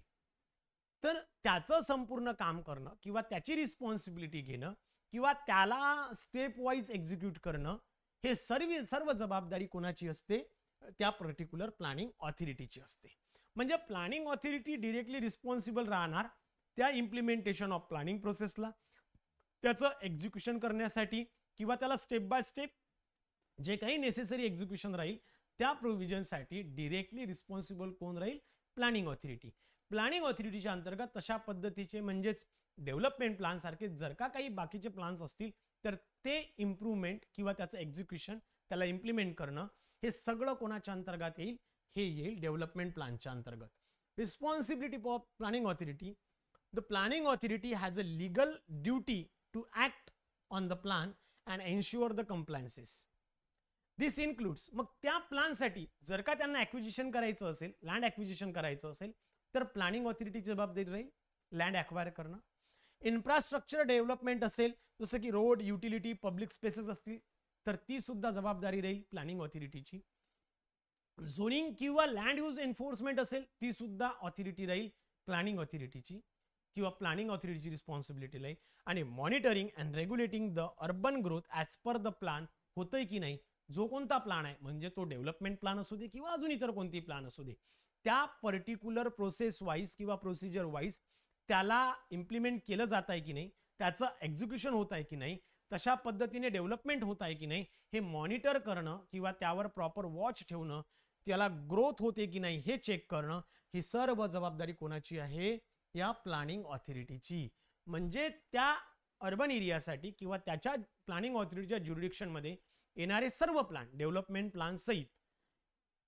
तर त्याचं संपूर्ण काम करणं किंवा त्याची रिस्पॉन्सिबिलिटी घेणं किंवा त्याला स्टेप वाईज एक्झिक्यूट करणं, हे सर्व जबाबदारी कोणाची असते? त्या पर्टिक्युलर प्लॅनिंग ऑथॉरिटीची असते. म्हणजे प्लॅनिंग ऑथॉरिटी डिरेक्टली रिस्पॉन्सिबल राहणार त्या इम्प्लिमेंटेशन ऑफ प्लॅनिंग प्रोसेसला, त्याचं एक्झिक्युशन करण्यासाठी किंवा त्याला स्टेप बाय स्टेप जे काही नेसेसरी एक्झिक्युशन राहील त्या प्रोव्हिजनसाठी डिरेक्टली रिस्पॉन्सिबल कोण राहील? Planning authority. प्लॅनिंग ऑथॉरिटीच्या अंतर्गत तशा पद्धतीचे म्हणजेच डेव्हलपमेंट प्लान सारखे जर का काही बाकीचे प्लान्स असतील तर ते इम्प्रूव्हमेंट किंवा त्याचं एक्झिक्युशन, त्याला इम्प्लिमेंट करणं, हे सगळं कोणाच्या अंतर्गत येईल? हे येईल डेव्हलपमेंट प्लानच्या अंतर्गत. Responsibility of planning authority. The planning authority has a legal duty to act on the plan and ensure the compliances. This includes, मग त्या प्लॅनसाठी जर का त्यांना ॲक्विजिशन करायचं असेल, लँड ॲक्विजिशन करायचं असेल, तर प्लॅनिंग ऑथॉरिटीची जबाबदारी राहील लँड ॲक्वायर करणं. इन्फ्रास्ट्रक्चर डेव्हलपमेंट असेल, जसं की रोड, युटिलिटी, पब्लिक स्पेसेस असतील, तर ती सुद्धा जबाबदारी राहील प्लॅनिंग ऑथॉरिटीची. झोनिंग किंवा लँड यूज एन्फोर्समेंट असेल, ती सुद्धा ऑथॉरिटी राहील प्लॅनिंग ऑथॉरिटीची किंवा प्लॅनिंग ऑथॉरिटीची रिस्पॉन्सिबिलिटी राहील. आणि monitoring and regulating the urban growth as per the plan होतंय की नाही, जो कोणता प्लॅन आहे, म्हणजे तो डेव्हलपमेंट प्लॅन असू दे किंवा अजून इतर कोणती प्लॅन असू दे, त्या पर्टिक्युलर प्रोसेस वाईज किंवा प्रोसिजर वाईज त्याला इम्प्लिमेंट केलं जात आहे की नाही, त्याचं एक्झिक्युशन होत आहे की नाही, तशा पद्धतीने डेव्हलपमेंट होत आहे की नाही, हे मॉनिटर करणं किंवा त्यावर प्रॉपर वॉच ठेवणं, त्याला ग्रोथ होते की नाही हे चेक करणं, ही सर्व जबाबदारी कोणाची आहे? या प्लॅनिंग ऑथॉरिटीची. म्हणजे त्या अर्बन एरियासाठी किंवा त्याच्या प्लॅनिंग ऑथॉरिटीच्या ज्युरिडिक्शनमध्ये येणारे सर्व प्लॅन, डेव्हलपमेंट प्लॅन सहित,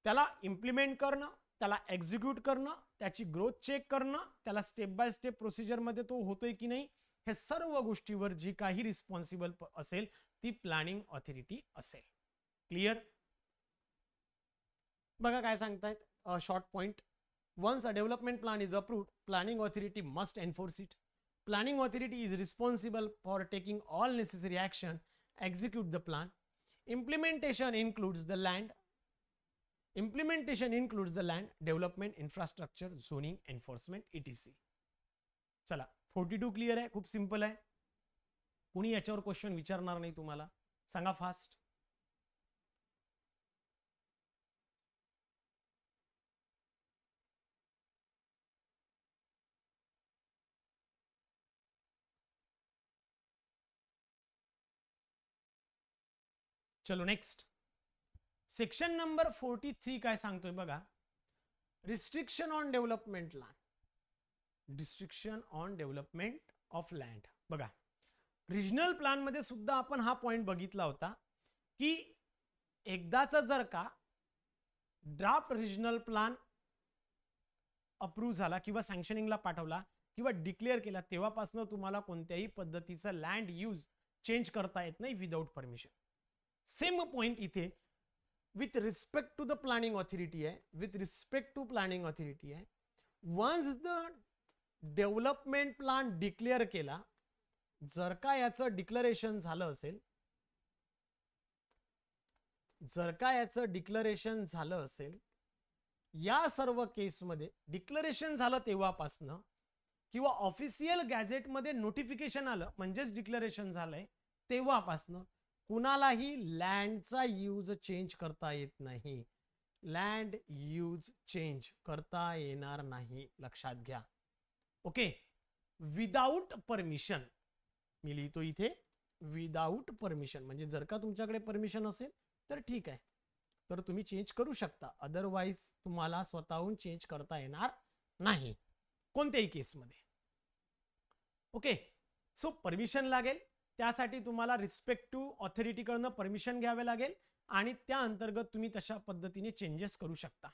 त्याला इम्प्लिमेंट करणं, त्याला एक्झिक्यूट करणं, त्याची ग्रोथ चेक करणं, त्याला स्टेप बाय स्टेप प्रोसिजरमध्ये तो होतोय की नाही, हे सर्व गोष्टीवर जी काही रिस्पॉन्सिबल असेल ती प्लॅनिंग ऑथॉरिटी असेल. क्लिअर? बघा काय सांगतायत short point. Once a development plan is approved, planning authority must enforce it. Planning authority is responsible for taking all necessary action, execute the plan. Implementation includes the land development, infrastructure, zoning, enforcement, etc. चला 42 clear आहे, खूप simple आहे. कुणी याच्यावर question विचारणार नाही तुम्हाला. सांगा फास्ट. चलो नेक्स्ट. सेक्शन नंबर 43 काय सांगतोय बघा. Restriction on development land. Restriction on development of land. बघा रिजनल प्लॅन मध्ये सुद्धा आपण हा पॉइंट बघितला होता की एकदाचा जर का ड्राफ्ट रिजनल प्लॅन अप्रूव्ह झाला किंवा सँक्शनिंगला पाठवला किंवा डिक्लेअर केला तेव्हापासून तुम्हाला कोणत्याही पद्धतीचा लँड यूज चेंज करता येत नाही विदाउट परमिशन. सेम पॉइंट इथे with respect to the planning authority आहे. With respect to planning authority आहे. Once the development plan declare केला, जर का याचं डिक्लरेशन झालं असेल, या सर्व केसमध्ये डिक्लरेशन झालं तेव्हापासनं किंवा ऑफिशियल गॅझेटमध्ये नोटिफिकेशन आलं म्हणजेच डिक्लरेशन झालंय तेव्हापासनं कुणालाही लँडचा यूज चेंज करता येत नाही. लँड यूज चेंज करता येणार नाही, लक्षात घ्या. ओके. विदाउट परमिशन मी लिहितो इथे, विदाउट परमिशन म्हणजे जर का तुमच्याकडे परमिशन असेल तर ठीक आहे, तर तुम्ही चेंज करू शकता. अदरवाईज तुम्हाला स्वतःहून चेंज करता येणार नाही कोणत्याही केसमध्ये. ओके. सो परमिशन लागेल, त्यासाठी तुम्हाला रिस्पेक्ट टू ऑथॉरिटीकडनं परमिशन घ्यावे लागेल आणि त्या अंतर्गत तुम्ही तशा पद्धतीने चेंजेस करू शकता.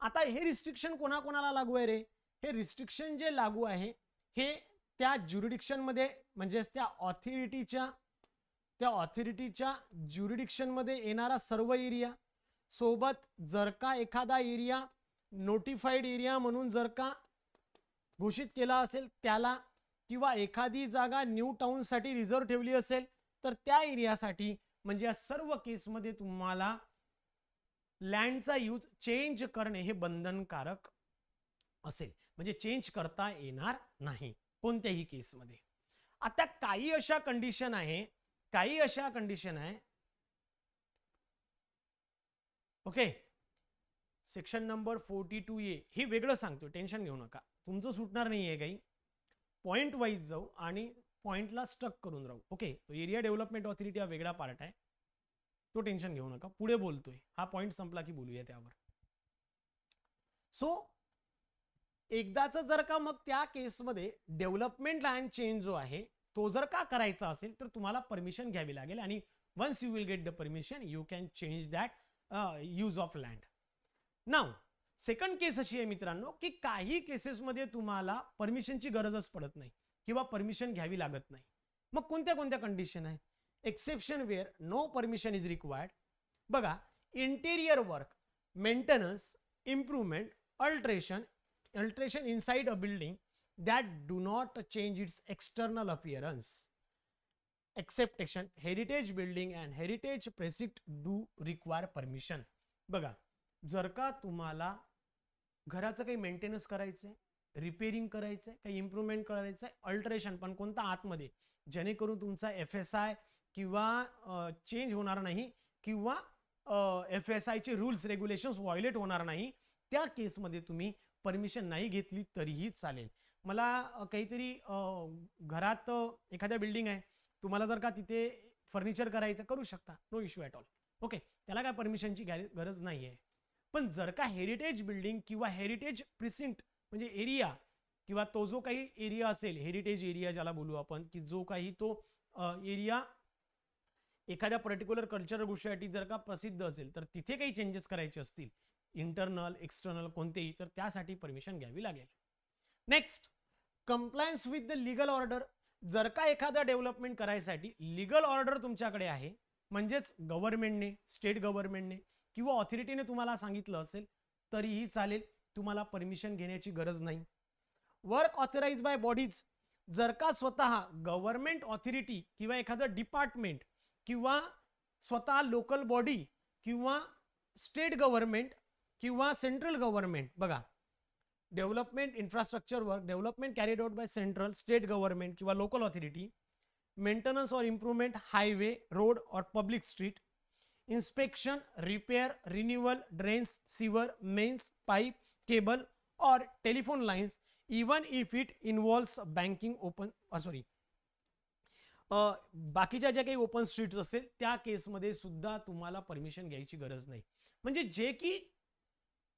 आता हे रिस्ट्रिक्शन कोणाकोणाला लागू आहे रे? हे रिस्ट्रिक्शन जे लागू आहे हे त्या ज्युरिडिक्शन मध्ये म्हणजेच त्या ऑथॉरिटीच्या ज्युरिडिक्शन मध्ये येणारा सर्व एरिया सोबत जर का एखादा एरिया नोटिफाईड एरिया म्हणून जर का घोषित केला असेल त्याला, किंवा एखादी जागा न्यू टाउन साठी रिझर्व ठेवली असेल तर त्या एरियासाठी, म्हणजे या सर्व केसमध्ये तुम्हाला लँडचा यूज चेंज करणे हे बंधनकारक असेल, म्हणजे चेंज करता येणार नाही कोणत्याही केसमध्ये. आता काही अशा कंडिशन आहे, ओके. सेक्शन नंबर 42A हे वेगळं सांगतो, टेन्शन घेऊ नका, तुमचं सुटणार नाहीये काही. पॉइंट वाईज जाऊ आणि पॉइंटला स्टक करून राहू. ओके. तो एरिया डेव्हलपमेंट ऑथॉरिटी हा वेगळा पार्ट आहे, तो टेन्शन घेऊ नका, पुढे बोलतोय. हा पॉइंट संपला की बोलूया त्यावर. सो एकदाच जर का मग त्या केसमध्ये डेव्हलपमेंट लँड चेंज जो आहे तो जर का करायचा असेल तर तुम्हाला परमिशन घ्यावी लागेल आणि once you will get the permission you can change that use of land. नाव सेकंड केस अशी आहे मित्रांनो की काही केसेसमध्ये तुम्हाला परमिशनची गरजच पडत नाही किंवा परमिशन घ्यावी लागत नाही. मग कोणत्या कोणत्या कंडिशन आहे? Exception where no permission is required. बघा, interior work, maintenance, improvement, alteration inside a building that do not change its external appearance, exception heritage building and heritage precinct do require permission. बघा, जर का तुम्हाला घराचं काही maintenance करायचंय, repairing करायचंय, काही इम्प्रूव्हमेंट करायचंय, अल्टरेशन पण कोणता आतमध्ये, जेणेकरून तुमचा FSI किंवा चेंज होणार नाही किंवा FSI चे रूल्स रेग्युलेशन्स व्हायोलेट होणार नाही, त्या केसमध्ये तुम्ही परमिशन नाही घेतली तरीही चालेल. मला काहीतरी घरात एखाद्या बिल्डिंग आहे, तुम्हाला जर का तिथे फर्निचर करायचं करू शकता, no issue at all. Okay. त्याला काय परमिशनची गरज नाही आहे. पण जर का हेरिटेज बिल्डिंग किंवा हेरिटेज प्रिसिंट म्हणजे एरिया किंवा तो जो काही एरिया असेल, हेरिटेज एरिया ज्याला बोलू आपण, की जो काही तो एरिया एखाद्या पर्टिक्युलर कल्चरल गोष्टीसाठी जर का प्रसिद्ध असेल तर तिथे काही चेंजेस करायचे असतील, इंटरनल एक्सटर्नल कोणतेही, तर त्यासाठी परमिशन घ्यावी लागेल. Next, compliance with the legal order. जर का एखादा डेव्हलपमेंट करायसाठी लीगल ऑर्डर तुमच्याकडे आहे, म्हणजेच गव्हर्नमेंटने, स्टेट गव्हर्नमेंटने किंवा ऑथॉरिटीने तुम्हाला सांगितलं असेल तरीही चालेल, तुम्हाला परमिशन घेण्याची गरज नाही. वर्क ऑथराइज बाय बॉडीज, जर का स्वतः गव्हर्नमेंट ऑथॉरिटी किंवा एखादं डिपार्टमेंट किंवा स्वतः लोकल बॉडी किंवा स्टेट गव्हर्नमेंट किंवा सेंट्रल गव्हर्नमेंट, बघा development infrastructure work development carried out by central state government किंवा लोकल ऑथॉरिटी, मेंटेनन्स और इम्प्रूवमेंट हाईवे रोड और public street, inspection repair renewal drains सीवर मेन्स पाइप केबल और telephone lines, even if it involves banking open sorry बाकीच्या ज्या काही open streets असतील त्या केसमध्ये सुद्धा तुम्हाला परमिशन घ्यायची गरज नाही. म्हणजे जे की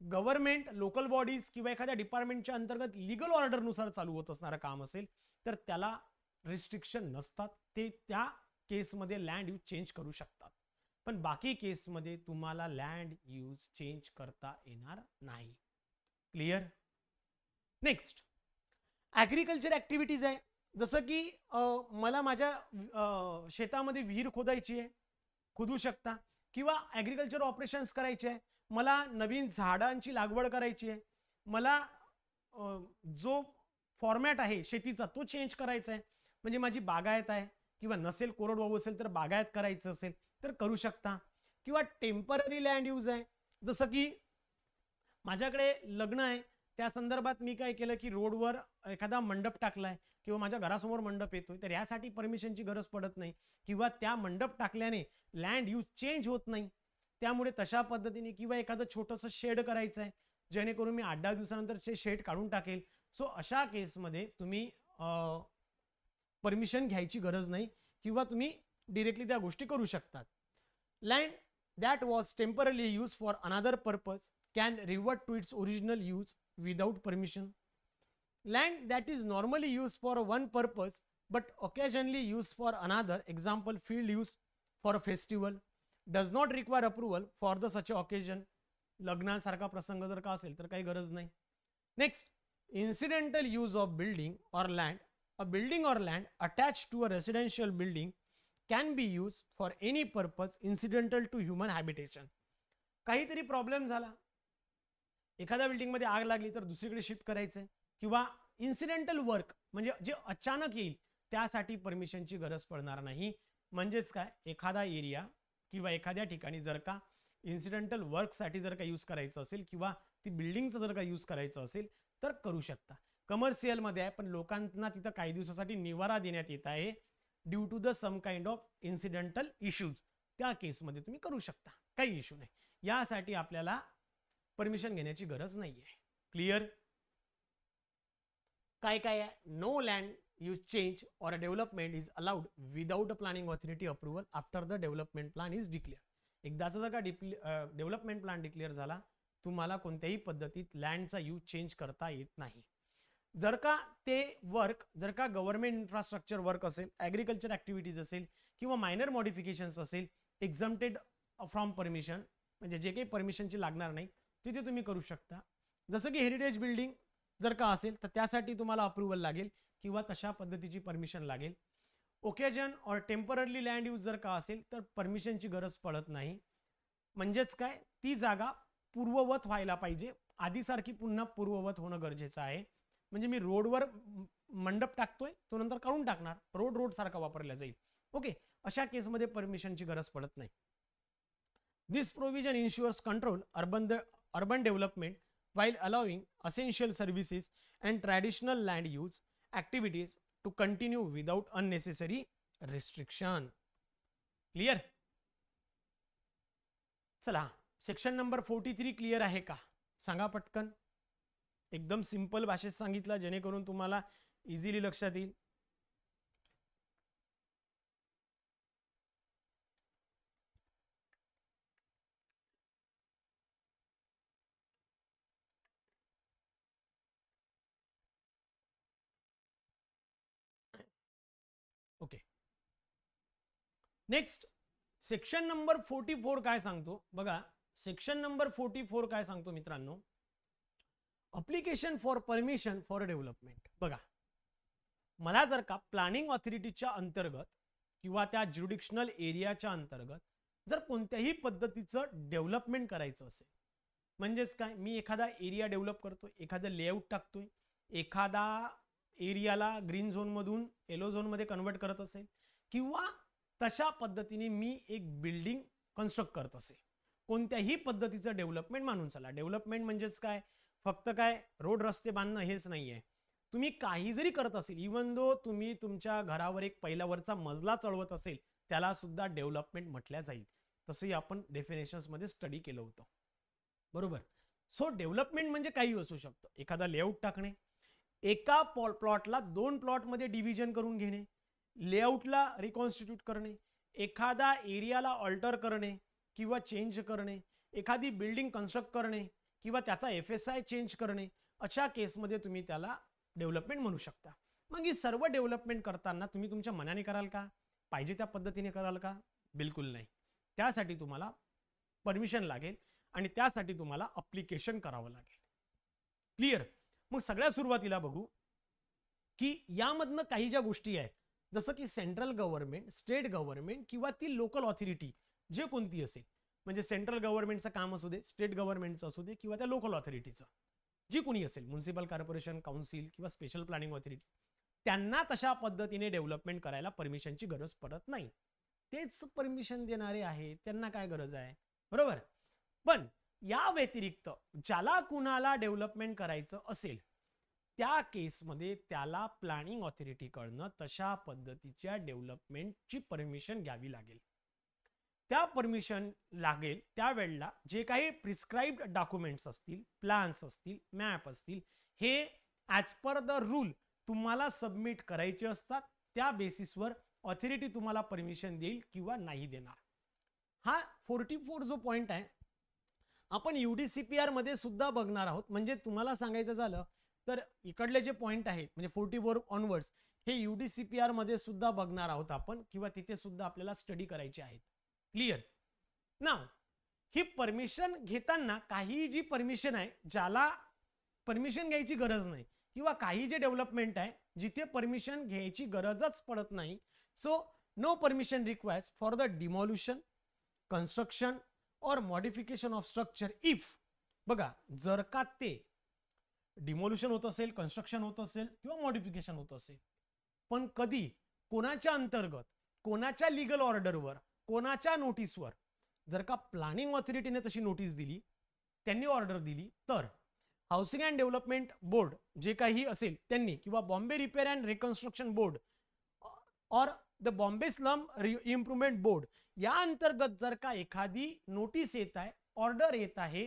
गव्हर्नमेंट लोकल बॉडीज किंवा एखाद्या डिपार्टमेंटच्या अंतर्गत लीगल ऑर्डरनुसार चालू होत असणारं काम असेल तर त्याला रिस्ट्रिक्शन नसतात, ते त्या केसमध्ये लँड यूज चेंज करू शकतात. पण बाकी केसमध्ये तुम्हाला लँड यूज चेंज करता येणार नाही. क्लिअर. नेक्स्ट ॲग्रिकल्चर ॲक्टिव्हिटीज आहे. जसं की मला माझ्या शेतामध्ये विहीर खोदायची आहे, खोदू शकता. किंवा ॲग्रिकल्चर ऑपरेशन्स करायचे आहे, मला नवीन झाडांची लागवड करायची आहे, मला जो फॉर्मॅट आहे शेतीचा तो चेंज करायचा आहे, म्हणजे माझी बागायत आहे किंवा नसेल कोरडवाहू असेल तर बागायत करायचं असेल तर करू शकता. किंवा टेम्पररी लँड यूज आहे, जसं की माझ्याकडे लग्न आहे त्या संदर्भात मी काय केलं की रोडवर एखादा मंडप टाकलाय किंवा माझ्या घरासमोर मंडप येतोय तर यासाठी परमिशनची गरज पडत नाही किंवा त्या मंडप टाकल्याने लँड यूज चेंज होत नाही. त्यामुळे तशा पद्धतीने किंवा एखादं छोटंसं शेड करायचं आहे जेणेकरून मी 8-10 दिवसानंतर ते शेड काढून टाकेल. सो अशा केसमध्ये तुम्ही परमिशन घ्यायची गरज नाही किंवा तुम्ही डिरेक्टली त्या गोष्टी करू शकतात. Land that was temporary use for another purpose can revert to its original use without permission. Land that is normally used for one purpose but occasionally used for another, example field use for a festival, does not require approval for the such a occasion. लग्नासारखा प्रसंग जर का असेल तर काही गरज नाही. Next, incidental use of building or land. A building or land attached to a residential building can be used for any purpose incidental to human habitation. काहीतरी problem झाला, एखाद्या बिल्डिंग मध्ये आग लागली तर दुसरीकडे शिफ्ट करायचंय किंवा इन्सिडेंटल वर्क म्हणजे जे अचानक येईल त्यासाठी परमिशनची गरज पडणार नाही. म्हणजेच काय, एखादा एरिया किंवा एखाद्या ठिकाणी जर का इन्सिडेंटल वर्कसाठी जर का यूज करायचं असेल किंवा ती बिल्डिंगचं जर का यूज करायचं असेल तर करू शकता. कमर्शियलमध्ये आहे पण लोकांना तिथं काही दिवसासाठी निवारा देण्यात येत आहे due to the some kind of incidental issues, त्या केसमध्ये तुम्ही करू शकता, काही इश्यू नाही. यासाठी आपल्याला परमिशन घेण्याची गरज नाहीये. क्लिअर. काय काय आहे, no land use change or a development is allowed without a planning authority approval after the development plan is declare. एकदाचा जर का डेव्हलपमेंट प्लॅन डिक्लेअर झाला तुम्हाला कोणत्याही पद्धतीत लँडचा यूज चेंज करता येत नाही. जर का ते वर्क जर का गव्हर्नमेंट इन्फ्रास्ट्रक्चर वर्क असेल, ॲग्रिकल्चर ॲक्टिव्हिटीज असेल किंवा मायनर मॉडिफिकेशन्स असेल, एक्झम्प्टेड फ्रॉम परमिशन म्हणजे जे काही परमिशनची लागणार नाही तिथे तुम्ही करू शकता. जसं की हेरिटेज बिल्डिंग जर का असेल तर त्यासाठी तुम्हाला अप्रुव्हल लागेल किंवा तशा पद्धतीची परमिशन लागेल. ओकेजन और टेम्पररी लँड यूज जर का असेल तर परमिशनची गरज पडत नाही. म्हणजेच काय, ती जागा पूर्ववत व्हायला पाहिजे, आधीसारखी पुन्हा पूर्ववत होणं गरजेचं आहे. म्हणजे मी रोडवर मंडप टाकतोय तो नंतर काढून टाकणार, रोड सारखा वापरला जाईल. ओके, अशा केसमध्ये परमिशनची गरज पडत नाही. This provision insures control urban development while allowing essential services and traditional land use activities to continue without unnecessary restriction. Clear? चला, सेक्शन नंबर 43 क्लिअर आहे का सांगा पटकन. एकदम सिंपल भाषेत सांगितलं जेणेकरून तुम्हाला इझिली लक्षात येईल. ओके. नेक्स्ट, सेक्शन नंबर 44 काय सांगतो बघा. सेक्शन नंबर 44 काय सांगतो मित्रांनो, application for permission for development. बघा, मला जर का प्लॅनिंग ऑथॉरिटीच्या अंतर्गत किंवा त्या ज्युडिक्शनल एरियाच्या अंतर्गत जर कोणत्याही पद्धतीचं डेव्हलपमेंट करायचं असेल म्हणजेच काय, मी एखादा एरिया डेव्हलप करतोय, एखादं लेआउट टाकतोय, एखादा एरियाला ग्रीन झोन मधून येलो झोन मध्ये कन्वर्ट करत असेल, किंवा तशा पद्धतीने मी एक बिल्डिंग कन्स्ट्रक्ट करत असेल, कोणत्याही पद्धतीचं डेव्हलपमेंट मानून चला. डेव्हलपमेंट म्हणजेच काय, फक्त काय रोड रस्ते बांधणं हेच नाहीये. तुम्ही काही जरी करत असेल, इवन दो तुम्ही तुमच्या घरावर एक पहिल्यावरचा मजला चढवत असेल, त्याला सुद्धा डेव्हलपमेंट म्हटल्या जाईल. तसंही आपण डेफिनेशन्स मध्ये स्टडी केलं होतं, बरोबर. सो डेव्हलपमेंट म्हणजे काही असू शकतं. एखादा लेआउट टाकणे, एका प्लॉटला 2 प्लॉटमध्ये डिव्हिजन करून घेणे, लेआउटला रिकॉन्स्टिट्यूट करणे, एखादा एरियाला ऑल्टर करणे किंवा चेंज करणे, एखादी बिल्डिंग कन्स्ट्रक्ट करणे किंवा त्याचा FSI चेंज करणे, अशा केसमध्ये तुम्ही त्याला डेव्हलपमेंट म्हणू शकता. मग ही सर्व डेव्हलपमेंट करताना तुम्ही तुमच्या मनाने कराल का, पाहिजे त्या पद्धतीने कराल का? बिलकुल नाही. त्यासाठी तुम्हाला परमिशन लागेल आणि त्यासाठी तुम्हाला अप्लिकेशन करावं लागेल. क्लिअर. मग सगळ्यात सुरुवातीला बघू की यामधनं काही ज्या गोष्टी आहेत, जसं की सेंट्रल गव्हर्नमेंट, स्टेट गव्हर्नमेंट किंवा ती लोकल ऑथॉरिटी जे कोणती असेल, म्हणजे सेंट्रल गव्हर्नमेंटचं काम असू दे, स्टेट गव्हर्नमेंटचं असू दे किंवा त्या लोकल ऑथॉरिटीचं, जी कोणी असेल, म्युनिसिपल कॉर्पोरेशन, काउन्सिल किंवा स्पेशल प्लॅनिंग ऑथॉरिटी, त्यांना तशा पद्धतीने डेव्हलपमेंट करायला परमिशनची गरज पडत नाही. तेच परमिशन देणारे आहेत, त्यांना काय गरज आहे, बरोबर. पण या व्यतिरिक्त ज्याला कुणाला डेव्हलपमेंट करायचं असेल, त्या केसमध्ये त्याला प्लॅनिंग ऑथॉरिटीकडनं तशा पद्धतीच्या डेव्हलपमेंटची परमिशन घ्यावी लागेल. त्या परमिशन लागेल त्यावेळेला जे काही प्रिस्क्राइब्ड डॉक्युमेंट्स असतील, प्लॅन्स असतील, मॅप असतील, हे ॲज पर द रूल तुम्हाला सबमिट करायचे असतात. त्या बेसिसवर ऑथॉरिटी तुम्हाला परमिशन देईल किंवा नाही देणार. हा 44 जो पॉइंट आहे, आपण UDCPR मध्ये सुद्धा बघणार आहोत. म्हणजे तुम्हाला सांगायचं झालं तर इकडले जे पॉइंट आहेत, म्हणजे 44 ऑनवर्ड्स, हे UDCPR मध्ये सुद्धा बघणार आहोत आपण, किंवा तिथे सुद्धा आपल्याला स्टडी करायचे आहेत. क्लिअर. नाव ही परमिशन घेताना काही जी परमिशन आहे, ज्याला परमिशन घ्यायची गरज नाही, किंवा काही जे डेव्हलपमेंट आहे जिथे परमिशन घ्यायची गरजच पडत नाही, so no permission requires for the demolition, construction or modification of structure if, बघा, जर का ते डिमोल्युशन होत असेल, कन्स्ट्रक्शन होत असेल किंवा मॉडिफिकेशन होत असेल, पण कधी, कोणाच्या अंतर्गत, कोणाच्या लीगल ऑर्डरवर, कोणाच्या नोटीसवर, जर का प्लॅनिंग ऑथॉरिटीने तशी नोटीस दिली, त्यांनी ऑर्डर दिली, तर हाऊसिंग अँड डेव्हलपमेंट बोर्ड जे काही असेल त्यांनी, किंवा Bombay repair and reconstruction board or the Bombay slum improvement board, या अंतर्गत जर का एखादी नोटीस येत आहे, ऑर्डर येत आहे,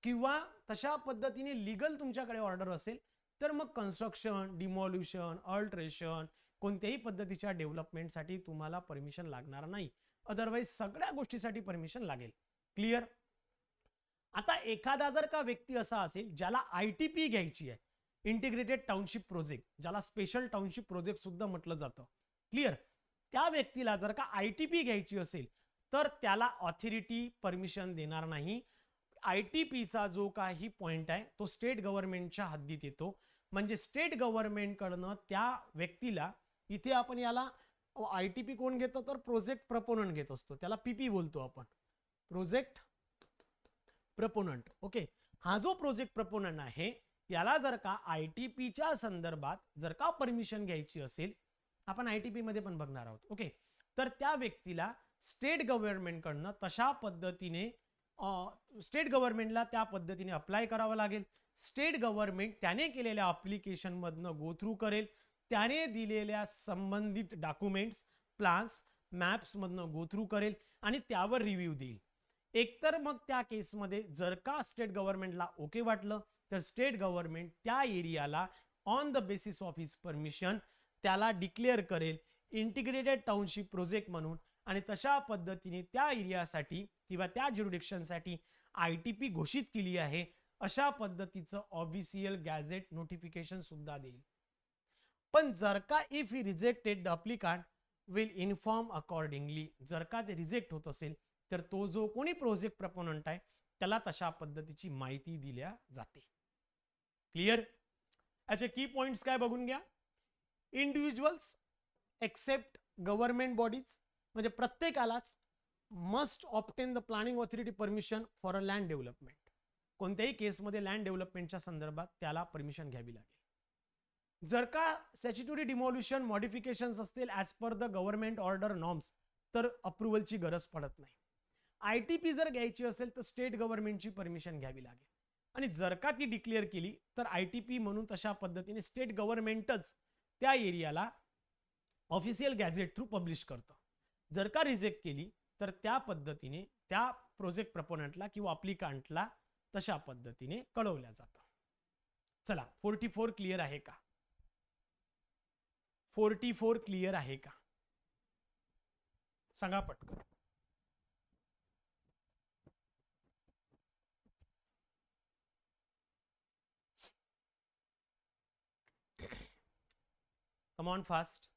किंवा तशा पद्धतीने लीगल तुमच्याकडे ऑर्डर असेल, तर मग कन्स्ट्रक्शन, डिमॉल्युशन, अल्टरेशन, कोणत्याही पद्धतीच्या डेव्हलपमेंटसाठी तुम्हाला परमिशन लागणार नाही. अदरवाईज सगळ्या गोष्टीसाठी परमिशन लागेल. क्लिअर. आता एखादा जर का व्यक्ती असा असेल ज्याला ITP घ्यायची आहे, इंटिग्रेटेड टाउनशिप प्रोजेक्ट, ज्याला स्पेशल टाउनशिप प्रोजेक्ट सुद्धा म्हटलं जातं. क्लिअर. त्या व्यक्तीला जर का ITP घ्यायची असेल, तर त्याला ऑथॉरिटी परमिशन देणार नाही. ITPचा जो काही पॉइंट आहे तो स्टेट गव्हर्नमेंटच्या हद्दीत येतो. म्हणजे स्टेट गव्हर्नमेंटकडनं त्या व्यक्तीला, इथे आपण याला ITP कोण घेतो, तर प्रोजेक्ट प्रपोनंट घेत असतो, त्याला PP बोलतो आपण, प्रोजेक्ट प्रपोनंट. ओके. हा जो प्रोजेक्ट प्रपोनंट आहे, याला जर का ITPच्या संदर्भात जर का परमिशन घ्यायची असेल, आपण ITP मध्ये पण बघणार आहोत. ओके. तर त्या व्यक्तीला स्टेट गव्हर्नमेंटकडनं तशा पद्धतीने, स्टेट गव्हर्नमेंटला त्या पद्धतीने अप्लाय करावं लागेल. स्टेट गव्हर्नमेंट त्याने केलेल्या अप्लिकेशन मधनं गो थ्रू करेल, त्याने दिलेल्या संबंधित डॉक्युमेंट्स, प्लॅन्स, मॅप्स मधनं गो थ्रू करेल आणि त्यावर रिव्ह्यू देईल. एकतर मग त्या केसमध्ये जर का स्टेट गव्हर्नमेंटला ओके वाटलं, तर स्टेट गव्हर्नमेंट त्या एरियाला on the basis of his permission त्याला डिक्लेअर करेल इंटिग्रेटेड टाउनशिप प्रोजेक्ट म्हणून, आणि तशा पद्धतीने त्या एरियासाठी किंवा त्या ज्युरिडिक्शनसाठी ITP घोषित केली आहे, अशा पद्धतीचं ऑफिशियल गॅझेट नोटिफिकेशन सुद्धा देईल. पण जर का if he rejected, the applicant will inform accordingly, जर का ते रिजेक्ट होत असेल, तर तो जो कोणी प्रोजेक्ट प्रपोनंट आहे त्याला तशा पद्धतीची माहिती दिल्या जाते. क्लिअर. याचे की पॉइंट्स काय बघून घ्या. इंडिव्हिज्युअल्स एक्सेप्ट गव्हर्नमेंट बॉडीज, म्हणजे प्रत्येकालाच must obtain the planning authority permission for a land development. कोणत्याही केसमध्ये लँड डेव्हलपमेंटच्या संदर्भात त्याला परमिशन घ्यावी लागेल. जर का स्टॅच्युटरी डिमॉल्युशन मॉडिफिकेशन्स असतील as per the government order norms तर अप्रुव्हलची गरज पडत नाही. ITP जर घ्यायची असेल तर स्टेट गव्हर्नमेंटची परमिशन घ्यावी लागेल. आणि जर का ती डिक्लेअर केली तर ITP म्हणून तशा पद्धतीने स्टेट गव्हर्नमेंटच त्या एरियाला ऑफिशियल गॅझेट थ्रू पब्लिश करतं. जर का रिजेक्ट केली तर त्या पद्धतीने त्या प्रोजेक्ट प्रपोनंटला किंवा अप्लिकांटला तशा पद्धतीने कळवल्या जातं. चला 44 क्लिअर आहे का? 44 क्लिअर आहे का? सांगा पटकन. Come on fast.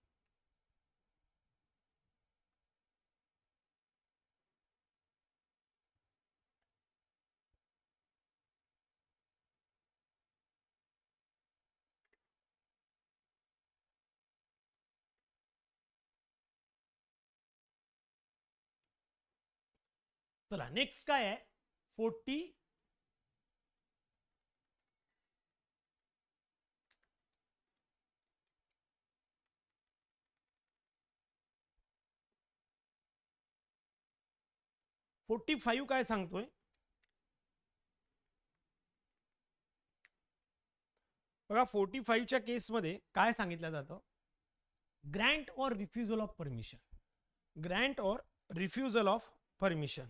चला नेक्स्ट काय आहे? 45 काय सांगतोय? बघा 45च्या केसमध्ये काय सांगितलं जातं? Grant or refusal of permission. Grant or refusal of permission.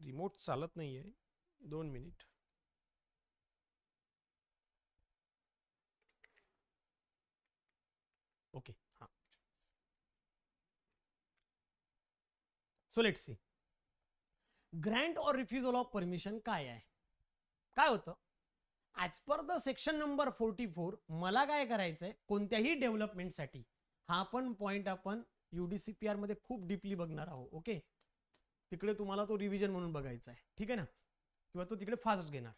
Remote चालत नाहीये, 2 मिनिट. ओके हां. So let's see. Grant or refusal of permission काय आहे? काय होतं? As per the section number 44 मला काय करायचंय कोणत्याही डेव्हलपमेंटसाठी, हा पण पॉइंट आपण UDCPR मध्ये खूप डीपली बघणार आहोत. ओके, तिकडे तुम्हाला तो रिव्हिजन म्हणून बघायचा आहे, ठीक आहे ना, किंवा तो तिकडे फास्ट घेणार.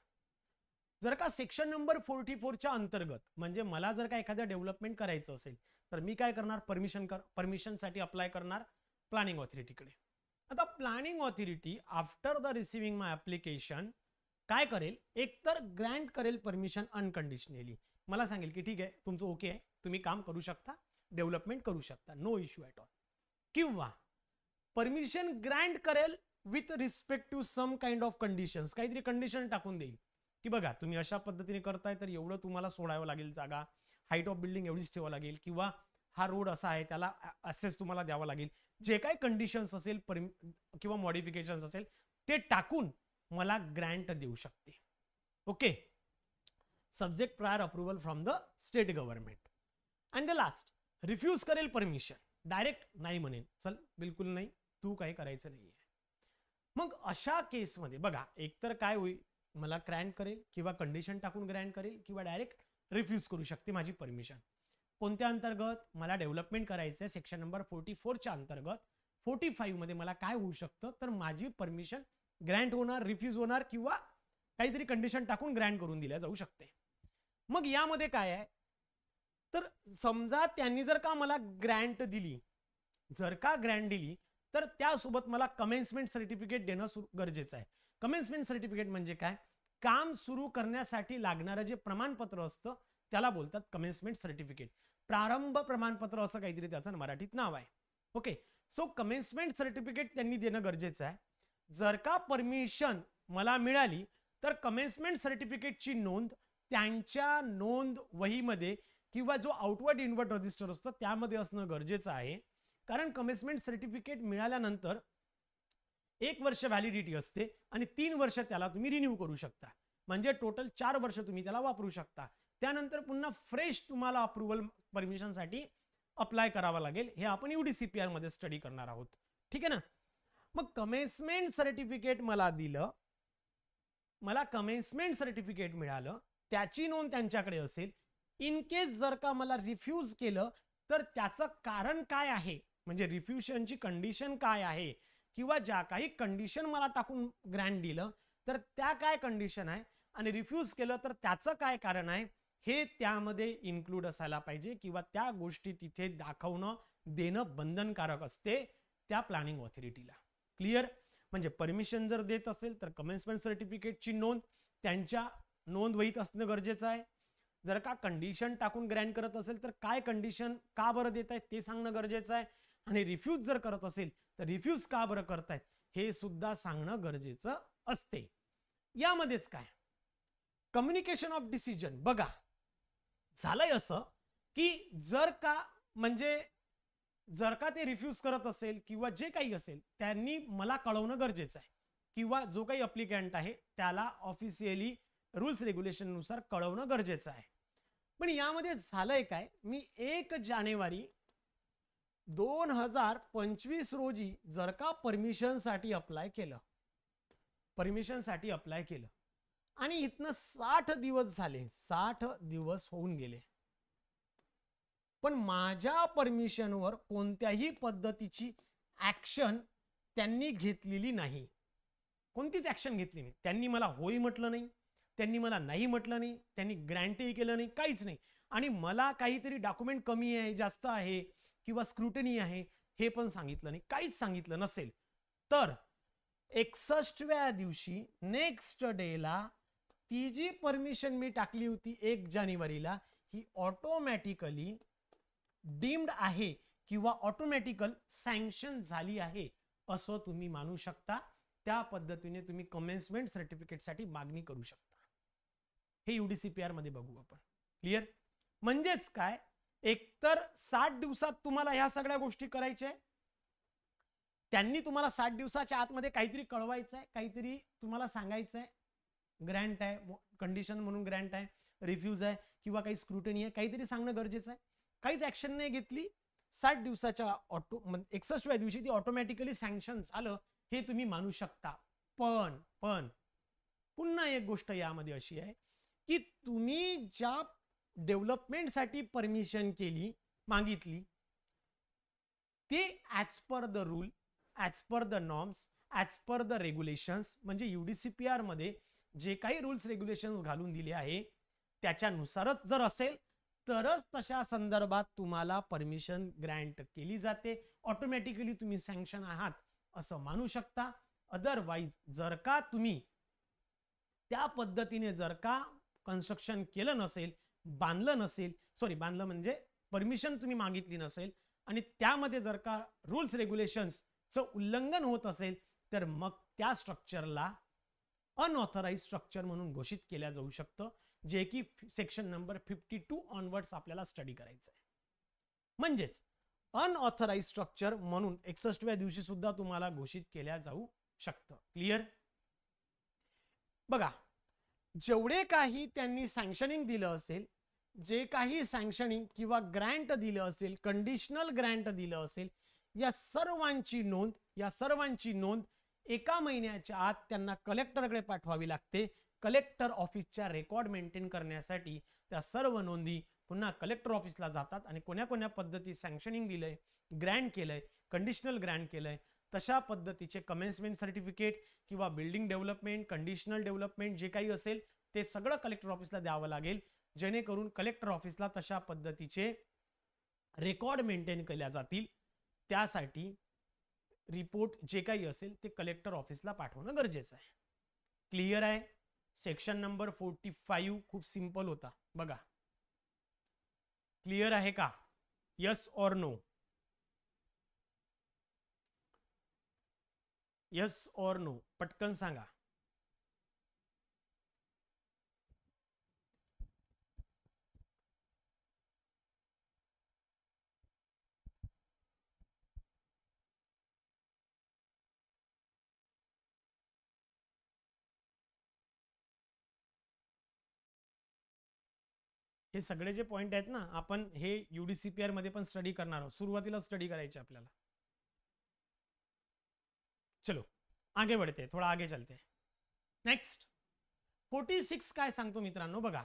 जर का सेक्शन नंबर 44च्या अंतर्गत म्हणजे मला जर का एखाद्या डेव्हलपमेंट करायचं असेल तर मी काय करणार? परमिशनसाठी अप्लाय करणार प्लॅनिंग ऑथॉरिटीकडे. आता planning authority after the receiving my application काय करेल? एकतर ग्रँट करेल परमिशन अनकंडिशनली. मला सांगेल की ठीक आहे तुमचं ओके आहे, तुम्ही काम करू शकता, डेव्हलपमेंट करू शकता, नो इश्यू ॲट ऑल. किंवा परमिशन ग्रँट करेल with respect to some kind of conditions. काहीतरी कंडिशन टाकून देईल की बघा तुम्ही अशा पद्धतीने करताय तर एवढं तुम्हाला सोडावं लागेल जागा, हाईट ऑफ बिल्डिंग एवढीच ठेवावं लागेल, किंवा हा रोड असा आहे त्याला असेच तुम्हाला द्यावं लागेल. जे काही कंडिशन्स असेल किंवा मॉडिफिकेशन्स असेल ते टाकून मला ग्रँट देऊ शकते. Okay, subject prior approval from the state government. And the last, refuse करेल परमिशन. डायरेक्ट नाही म्हणेल, चल बिलकुल नाही, तू काही करायचं नाहीये. मग अशा केसमध्ये बघा एकतर काय होईल, मला ग्रँट करेल किंवा कंडिशन टाकून ग्रँट करेल किंवा डायरेक्ट रिफ्यूज करू शकते माझी परमिशन. कोणत्या अंतर्गत? मला डेव्हलपमेंट करायचं आहे सेक्शन नंबर 44च्या अंतर्गत. 45 मध्ये मला काय होऊ शकतं तर माझी परमिशन ग्रँट होणार, रिफ्यूज होणार किंवा काहीतरी कंडिशन टाकून ग्रँट करून दिल्या जाऊ शकते. मग यामध्ये काय आहे तर समजा त्यांनी जर का मला ग्रँट दिली, जर का ग्रँट दिली तर त्यासोबत मला कमेन्समेंट सर्टिफिकेट देणं गरजेचं आहे. कमेन्समेंट सर्टिफिकेट म्हणजे काय? काम सुरू करण्यासाठी लागणारं जे प्रमाणपत्र असतं त्याला बोलतात कमेन्समेंट सर्टिफिकेट. प्रारंभ प्रमाणपत्र असं काहीतरी त्याचं मराठीत नाव आहे. ओके, सो कमेन्समेंट सर्टिफिकेट त्यांनी देणं गरजेचं आहे. जर का परमिशन मला मिळाली तर कमेन्समेंट सर्टिफिकेटची नोंद त्यांच्या नोंद वहीमध्ये किंवा जो आउटवर्ड इनवर्ड रजिस्टर असतो त्यामध्ये असणं गरजेचं आहे. कारण कमेन्समेंट सर्टिफिकेट मिळाल्यानंतर 1 वर्ष व्हॅलिडिटी असते आणि 3 वर्ष त्याला तुम्ही रिन्यू करू शकता. म्हणजे टोटल 4 वर्ष तुम्ही त्याला वापरू शकता. त्यानंतर पुन्हा फ्रेश तुम्हाला अप्रुव्हल परमिशनसाठी अप्लाय करावा लागेल. हे आपण UDCPR मध्ये स्टडी करणार आहोत, ठीक आहे ना. मग कमेन्समेंट सर्टिफिकेट मला दिलं, मला कमेन्समेंट सर्टिफिकेट मिळालं, त्याची नोंद त्यांच्याकडे असेल. इन केस जर का मला रिफ्यूज केलं तर त्याचं कारण काय आहे, म्हणजे रिफ्युजनची कंडिशन काय आहे किंवा ज्या काही कंडिशन मला टाकून ग्रँट दिलं तर त्या काय कंडिशन आहे आणि रिफ्यूज केलं तर त्याचं काय कारण आहे हे त्यामध्ये इन्क्लूड असायला पाहिजे किंवा त्या गोष्टी तिथे दाखवणं देणं बंधनकारक असते त्या प्लॅनिंग ऑथॉरिटीला. क्लिअर? म्हणजे परमिशन जर देत असेल तर कमेन्समेंट सर्टिफिकेटची नोंद त्यांच्या नोंद वहीत असणं गरजेचं आहे. जर का कंडिशन टाकून ग्रँट करत असेल तर काय कंडिशन का बरं देत आहेत ते सांगणं गरजेचं आहे. आणि रिफ्यूज जर करत असेल तर रिफ्यूज का बरं करतायत हे सुद्धा सांगणं गरजेचं असते. यामध्येच काय कम्युनिकेशन ऑफ डिसिजन. बघा झालंय असं की जर का म्हणजे जर का ते रिफ्यूज करत असेल किंवा जे काही असेल त्यांनी मला कळवणं गरजेचं आहे किंवा जो काही अप्लिकंट आहे त्याला ऑफिशियली रूल्स रेग्युलेशन नुसार कळवणं गरजेचं आहे. पण यामध्ये झालंय काय, मी 1 जानेवारी 2025 रोजी जर का परमिशनसाठी अप्लाय केलं आणि इथनं 60 दिवस झाले, 60 दिवस होऊन गेले, पण माझ्या परमिशनवर कोणत्याही पद्धतीची ऍक्शन त्यांनी घेतलेली नाही. कोणतीच ऍक्शन घेतली नाही. त्यांनी मला होय म्हटलं नाही, त्यांनी मला नाही म्हटलं नाही, त्यांनी ग्रँटही केलं नाही, काहीच नाही. आणि मला काहीतरी डॉक्युमेंट कमी आहे, जास्त आहे किंवा स्क्रुटनी आहे हे पण सांगितलं नाही, काहीच सांगितलं नसेल तर 61व्या दिवशी नेक्स्ट डेला ती जी परमिशन मी टाकली होती 1 जानेवारीला ही ऑटोमॅटिकली डीम्ड आहे किंवा ऑटोमॅटिकल सँक्शन झाली आहे असं तुम्ही मानू शकता. त्या पद्धतीने तुम्ही कमेन्समेंट सर्टिफिकेटसाठी मागणी करू शकता. हे UDCPR मध्ये बघू आपण. क्लिअर? म्हणजेच काय, एकतर 60 दिवसात तुम्हाला ह्या सगळ्या गोष्टी करायच्या आहे, त्यांनी तुम्हाला 60 दिवसाच्या आतमध्ये काहीतरी कळवायचं आहे, काहीतरी तुम्हाला सांगायचं आहे, ग्रँट आहे, कंडिशन म्हणून ग्रँट आहे, रिफ्यूज आहे किंवा काही स्क्रुटनी आहे, काहीतरी सांगणं गरजेचं आहे. काहीच ऍक्शन नाही घेतली, 60 दिवसाच्या 61व्या दिवशी ती ऑटोमॅटिकली सँक्शन झालं हे तुम्ही मानू शकता. पण पुन्हा एक गोष्ट यामध्ये अशी आहे की तुम्ही ज्या डेव्हलपमेंटसाठी परमिशन मागितली ते as per the rule, as per the norms, as per the regulations, म्हणजे UDCPR मध्ये जे काही रूल्स रेग्युलेशन्स घालून दिले आहे त्याच्यानुसारच जर असेल तरच तशा संदर्भात तुम्हाला परमिशन ग्रँट केली जाते. ऑटोमॅटिकली तुम्ही सँक्शन आहात असं मानू शकता. अदरवाईज जर का तुम्ही त्या पद्धतीने जर का कन्स्ट्रक्शन केलं नसेल, बांधलं म्हणजे परमिशन तुम्ही मागितली नसेल आणि त्यामध्ये जर का रूल्स रेग्युलेशन्सचं उल्लंघन होत असेल तर मग त्या स्ट्रक्चरला अनऑथराइज स्ट्रक्चर म्हणून घोषित केल्या जाऊ शकतं, जे की सेक्शन नंबर 52 ऑनवर्ड्स आपल्याला स्टडी करायचं आहे. म्हणजेच अनऑथराइज स्ट्रक्चर म्हणून 61व्या दिवशी सुद्धा तुम्हाला घोषित केल्या जाऊ शकतं. क्लिअर? बघा जेवढे काही त्यांनी सँक्शनिंग दिलं असेल, जे काही सँक्शनिंग किंवा ग्रँट दिलं असेल, कंडिशनल ग्रँट दिलं असेल, या सर्वांची नोंद 1 महिन्याच्या आत त्यांना कलेक्टरकडे पाठवावी लागते. कलेक्टर ऑफिसच्या रेकॉर्ड मेंटेन करण्यासाठी त्या सर्व नोंदी पुन्हा कलेक्टर ऑफिसला जातात आणि कोण्या पद्धती सँक्शनिंग दिलंय, ग्रँट केलंय, कंडिशनल ग्रँट केलंय, तशा पद्धतीचे कमेन्समेंट सर्टिफिकेट किंवा बिल्डिंग डेव्हलपमेंट, कंडिशनल डेव्हलपमेंट जे काही असेल ते सगळं कलेक्टर ऑफिसला द्यावं लागेल, जेणेकरून कलेक्टर ऑफिसला तशा पद्धतीचे रेकॉर्ड मेंटेन केल्या जातील. त्यासाठी रिपोर्ट जे काही असेल ते कलेक्टर ऑफिसला पाठवणं गरजेचं आहे. क्लिअर आहे? सेक्शन नंबर 45 खूप सिंपल होता बघा. क्लिअर आहे का? यस और नो? यस और नो पटकन सांगा. हे सगळे जे पॉइंट आहेत ना आपण हे UDCPR मध्ये पण स्टडी करणार आहोत. सुरुवातीला स्टडी करायचे आपल्याला. चलो आगे बढ़ते, थोड़ा आगे चलते. नेक्स्ट 46 काय सांगतो मित्रांनो बघा.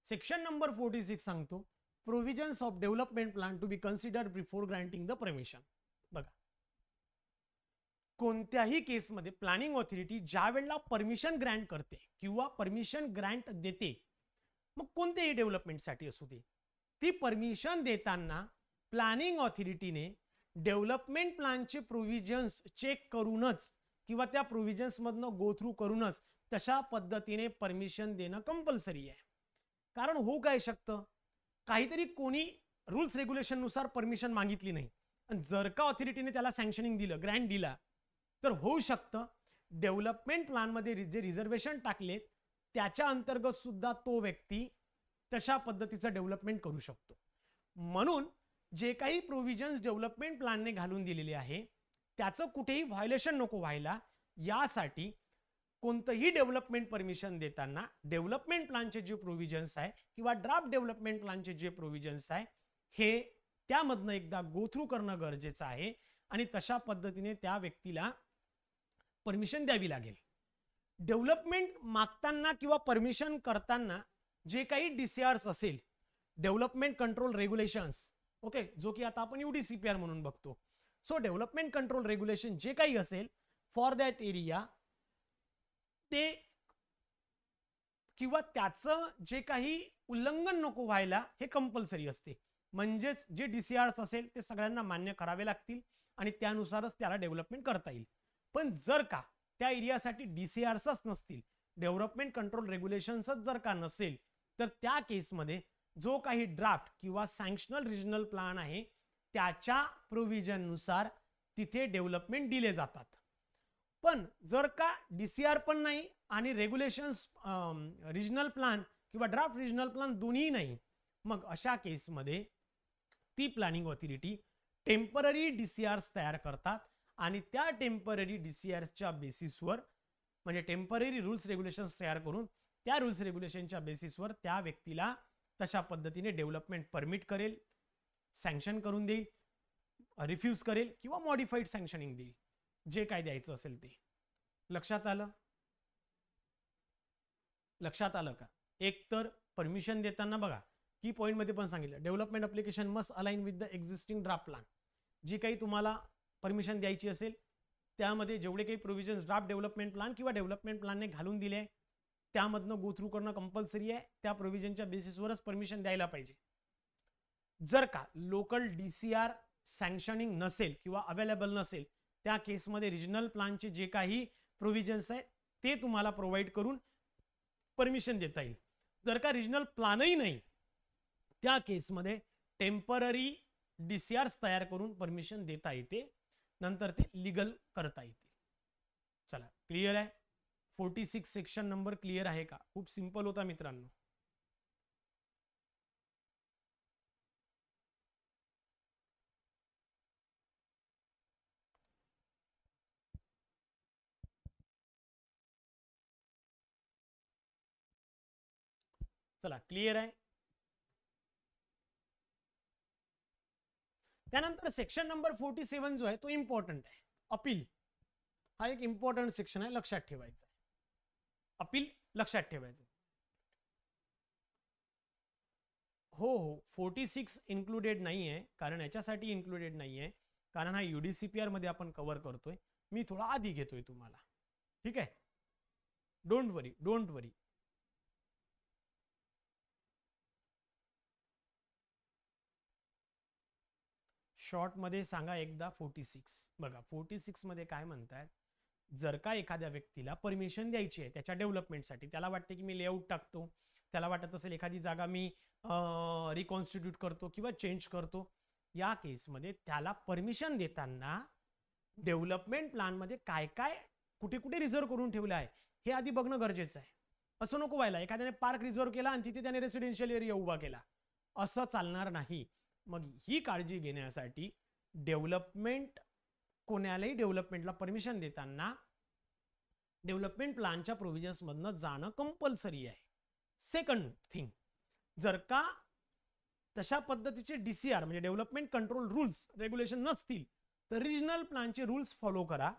सेक्शन नंबर 46 सांगतो provisions of development plan to be considered before granting the permission. बघा कोणत्याही केसमध्ये प्लॅनिंग ऑथॉरिटी ज्या वेळेला परमिशन ग्रँट करते किंवा परमिशन ग्रँट देते, मग कोणत्याही डेव्हलपमेंटसाठी असू दे, ती परमिशन देताना प्लॅनिंग ऑथॉरिटीने डेव्हलपमेंट प्लॅनचे प्रोव्हिजन्स चेक करूनच किंवा त्या प्रोव्हिजन्स मधनं गो थ्रू करूनच तशा पद्धतीने परमिशन देणं कंपल्सरी आहे. कारण होऊ काय शकतं, काहीतरी कोणी रूल्स रेग्युलेशन नुसार परमिशन मागितली नाही आणि जर का ऑथॉरिटीने त्याला सँक्शनिंग दिलं, ग्रँट दिला, तर होऊ शकतं डेव्हलपमेंट प्लॅनमध्ये जे रिझर्वेशन टाकले त्याच्या अंतर्गत सुद्धा तो व्यक्ती तशा पद्धतीचं डेव्हलपमेंट करू शकतो. म्हणून जे काही प्रोव्हिजन्स डेव्हलपमेंट प्लॅनने घालून दिलेले आहे त्याचं कुठेही व्हायोलेशन नको व्हायला, यासाठी कोणतंही डेव्हलपमेंट परमिशन देताना डेव्हलपमेंट प्लॅनचे जे प्रोव्हिजन्स आहे किंवा ड्राफ्ट डेव्हलपमेंट प्लॅनचे जे प्रोव्हिजन्स आहे हे त्यामधनं एकदा गो थ्रू करणं गरजेचं आहे आणि तशा पद्धतीने त्या व्यक्तीला परमिशन द्यावी लागेल. डेव्हलपमेंट मागताना किंवा परमिशन करताना जे काही DCRs असेल, डेव्हलपमेंट कंट्रोल रेग्युलेशन्स, ओके, जो की आता आपण UDCPR म्हणून बघतो. सो डेव्हलपमेंट कंट्रोल रेग्युलेशन जे काही असेल फॉर दॅट एरिया, ते किंवा त्याचं जे काही उल्लंघन नको व्हायला हे कंपल्सरी असते. म्हणजेच जे DCRs असेल ते सगळ्यांना मान्य करावे लागतील आणि त्यानुसारच त्याला डेव्हलपमेंट करता येईल. पण जर का त्या एरियासाठी DCRsच नसतील, डेव्हलपमेंट कंट्रोल रेग्युलेशन्सच जर का नसेल, तर त्या केसमध्ये जो काही ड्राफ्ट किंवा सँक्शनल रिजनल प्लॅन आहे त्याच्या प्रोव्हिजन नुसार तिथे डेव्हलपमेंट दिले जातात. पण जर का DCR पण नाही आणि रेग्युलेशन्स रिजनल प्लॅन किंवा ड्राफ्ट रिजनल प्लॅन दोन्ही नाही, मग अशा केसमध्ये ती प्लॅनिंग ऑथॉरिटी टेम्पररी DCRs तयार करतात आणि त्या टेम्पररी DCRsच्या बेसिसवर, म्हणजे टेम्पररी रूल्स रेग्युलेशन्स तयार करून त्या रूल्स रेग्युलेशनच्या बेसिसवर त्या व्यक्तीला तशा पद्धतीने डेव्हलपमेंट परमिट करेल, सँक्शन करून देईल, रिफ्यूज करेल किंवा मॉडिफाईड सँक्शनिंग देईल, जे काय द्यायचं असेल ते. लक्षात आलं? लक्षात आलं का? एक तर परमिशन देताना बघा की पॉइंट मध्ये पण सांगितलं, development application must align with the existing draft plan. जी काही तुम्हाला परमिशन द्यायची असेल त्यामध्ये जेवढे काही प्रोव्हिजन्स ड्राफ्ट डेव्हलपमेंट प्लॅन किंवा डेव्हलपमेंट प्लॅनने घालून दिले त्यामधनं गो थ्रू करणं कंपल्सरी आहे. त्या प्रोव्हिजनच्या बेसिसवरच परमिशन द्यायला पाहिजे. जर का लोकल DCR सँक्शनिंग नसेल किंवा अवेलेबल नसेल, त्या केसमध्ये रिजनल प्लॅनचे जे काही प्रोव्हिजन्स आहेत ते तुम्हाला प्रोव्हाइड करून परमिशन देता येईल. जर का रिजनल प्लॅनही नाही, त्या केसमध्ये टेम्पररी DCRs तयार करून परमिशन देता येते, नंतर ते लीगल करता येते. चला, क्लिअर आहे? 46 सेक्शन नंबर क्लिअर आहे का? खूप सिंपल होता मित्रांनो. चला, क्लिअर आहे? त्यानंतर सेक्शन नंबर 47 जो आहे तो इम्पॉर्टंट आहे. अपील हा एक इम्पॉर्टंट सेक्शन आहे, लक्षात ठेवायचा. अपील लक्षात ठेवायचं. हो हो, 46 इन्क्लुडेड नाही आहे. कारण याच्यासाठी इन्क्लुडेड नाही आहे कारण हा UDCPR मध्ये आपण कव्हर करतोय. मी थोडा आधी घेतोय तुम्हाला, ठीक आहे? Don't worry, don't worry. Short मध्ये सांगा एकदा 46. बघा 46 मध्ये काय म्हणतात, जर का एखाद्या व्यक्तीला परमिशन द्यायची आहे त्याच्या डेव्हलपमेंटसाठी, त्याला वाटते की मी लेआउट टाकतो, त्याला वाटत असेल एखादी जागा मी रिकॉन्स्टिट्यूट करतो किंवा चेंज करतो, या केसमध्ये त्याला परमिशन देताना डेव्हलपमेंट प्लॅनमध्ये काय काय कुठे कुठे रिझर्व करून ठेवलं आहे हे आधी बघणं गरजेचं आहे. असं नको व्हायला एखाद्याने पार्क रिझर्व केला आणि तिथे त्याने रेसिडेन्शियल एरिया उभा केला, असं चालणार नाही. मग ही काळजी घेण्यासाठी डेव्हलपमेंट, कोणालाही डेव्हलपमेंटला परमिशन देताना डेव्हलपमेंट प्लॅनच्या प्रोव्हिजन्स मधनं जाणं कंपल्सरी आहे. सेकंड थिंग, जर का तशा पद्धतीचे DCR म्हणजे डेव्हलपमेंट कंट्रोल रूल्स रेग्युलेशन नसतील तर रिजनल प्लॅनचे रूल्स फॉलो करा.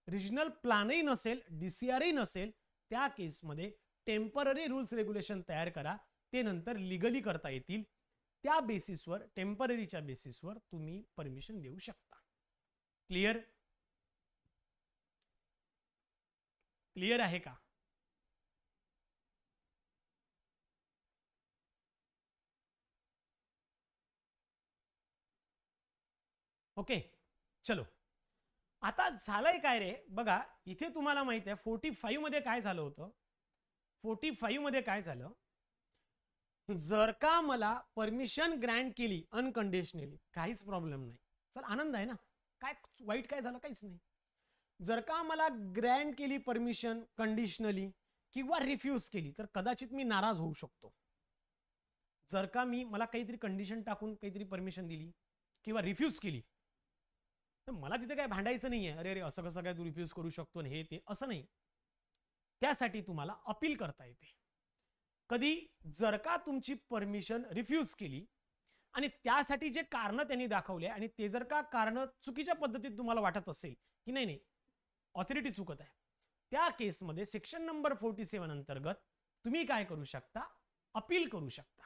रिजनल प्लॅनही नसेल, DCRही नसेल, त्या केसमध्ये टेम्पररी रूल्स रेग्युलेशन तयार करा, ते नंतर लिगली करता येतील. त्या बेसिसवर, टेम्पररीच्या बेसिसवर तुम्ही परमिशन देऊ शकता. क्लिअर? क्लिअर आहे का? ओके, चलो. आता झालंय काय रे बघा, इथे तुम्हाला माहित आहे 45 मध्ये काय झालं होतं. 45 मध्ये काय झालं, जर का मला परमिशन ग्रँट केली अनकंडिशनली, काहीच प्रॉब्लेम नाही, चल आनंद आहे ना, काय वाईट काय झालं, काहीच नाही. जर का मला ग्रँट केली परमिशन कंडिशनली किंवा रिफ्यूज केली, तर कदाचित मी नाराज होऊ शकतो. जर का मला काहीतरी कंडिशन टाकून काहीतरी परमिशन दिली किंवा रिफ्यूज केली, तर मला तिथे काय भांडायचं नाहीये, अरे अरे असं कसं काय तू रिफ्यूज करू शकतो हे ते, असं नाही. त्यासाठी तुम्हाला अपील करता येते. कधी जर का तुमची परमिशन रिफ्यूज केली आणि त्यासाठी जे कारण त्यांनी दाखवले आणि ते जर का कारण चुकीच्या पद्धतीत तुम्हाला वाटत असेल की नाही नाही ऑथॉरिटी चुकत आहे, त्या केसमध्ये सेक्शन नंबर 47 अंतर्गत तुम्ही काय करू शकता, अपील करू शकता.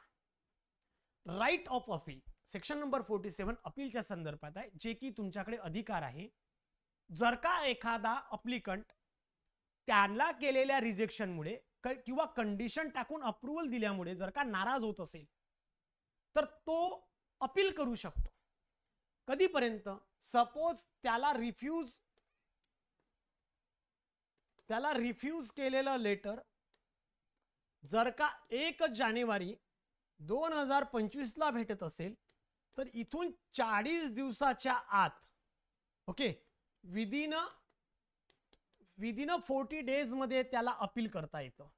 Right of appeal section number 47 अपीलच्या संदर्भात आहे, जे की तुमच्याकडे अधिकार आहे. जर का एखादा अप्लिकंट त्याला केलेल्या रिजेक्शनमुळे किंवा कंडिशन टाकून अप्रुव्हल दिल्यामुळे जर का नाराज होत असेल, तर तो अपील करू शकतो. कधीपर्यंत, सपोज त्याला रिफ्यूज केलेलं लेटर जर का 1 जानेवारी 2025 ला भेटत असेल, तर इथून 40 दिवसाच्या आत, ओके, विदिन 40 डेज मध्ये त्याला अपील करता येतं.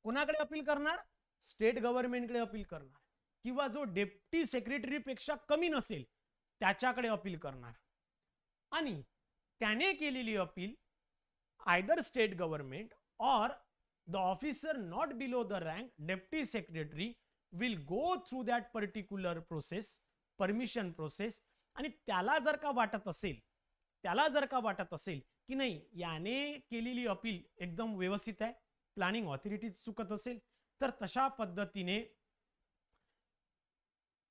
कोणाकडे अपील करणार, स्टेट गव्हर्नमेंटकडे अपील करणार, किंवा जो डेप्टी सेक्रेटरी पेक्षा कमी नसेल त्याच्याकडे अपील करणार. आणि त्याने केलेली अपील आयदर स्टेट गव्हर्नमेंट और the officer not below the rank deputy secretary will go through that particular process, permission process. आणि त्याला जर का वाटत असेल की नाही याने केलेली अपील एकदम व्यवस्थित आहे, प्लॅनिंग ऑथॉरिटी चुकत असेल, तर तशा पद्धतीने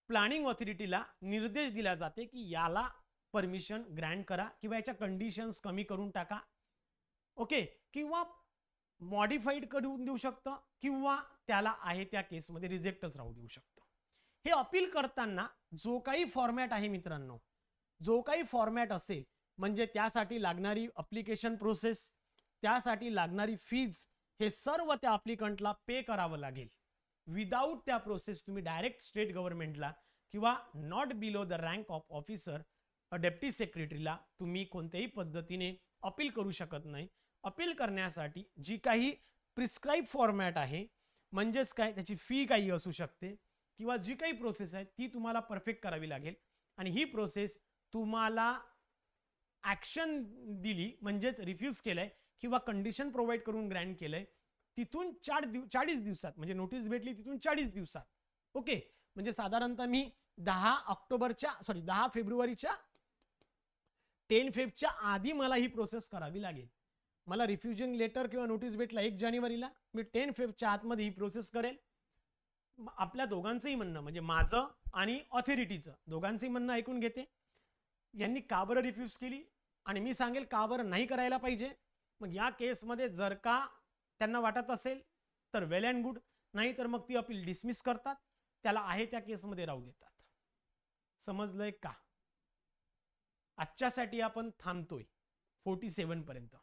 प्लॅनिंग ऑथॉरिटीला निर्देश दिला जाते की याला परमिशन ग्रँट करा किंवा याच्या कंडिशन्स कमी करून टाका, ओके, किंवा मॉडिफाईड करून देऊ शकतं किंवा त्याला आहे त्या केसमध्ये रिजेक्टच राहू देऊ शकतं. हे अपील करताना जो काही फॉर्मॅट आहे मित्रांनो, जो काही फॉर्मॅट असेल, म्हणजे त्यासाठी लागणारी अप्लिकेशन प्रोसेस, त्यासाठी लागणारी फीज, हे सर्व त्या अप्लिकंटला पे करावं लागेल. विदाऊट त्या प्रोसेस तुम्ही डायरेक्ट स्टेट गव्हर्नमेंटला किंवा not below the rank of officer deputy सेक्रेटरीला तुम्ही कोणत्याही पद्धतीने अपील करू शकत नाही. अपील करण्यासाठी जी काही प्रिस्क्राईब फॉर्मॅट आहे, म्हणजेच काय त्याची फी काही असू शकते किंवा जी काही प्रोसेस आहे ती तुम्हाला परफेक्ट करावी लागेल. आणि ही प्रोसेस तुम्हाला ऍक्शन दिली म्हणजेच रिफ्यूज केलंय किंवा कंडिशन प्रोव्हाइड करून ग्रँट केलंय, तिथून 40 दिवसात, म्हणजे नोटीस भेटली तिथून 40 दिवसात, ओके, म्हणजे साधारणतः मी 10 फेब्रुवारीच्या 10 फेबच्या आधी मला ही प्रोसेस करावी लागेल. मला रिफ्युजिंग लेटर किंवा नोटीस भेटला 1 जानेवारीला, मी 10 फेबच्या आतमध्ये ही प्रोसेस करेल. आपल्या दोघांचंही म्हणणं, म्हणजे माझं आणि ऑथॉरिटीचं दोघांचंही म्हणणं ऐकून घेते. यांनी का बरं रिफ्यूज केली आणि मी सांगेल का बरं नाही करायला पाहिजे. मग या केसमध्ये जर का त्यांना वाटत असेल तर वेल अँड गुड, नाही तर मग ती अपील डिसमिस करतात, त्याला आहे त्या केसमध्ये राहू देतात. समजलंय का? आजच्यासाठी आपण थांबतोय 47 पर्यंत.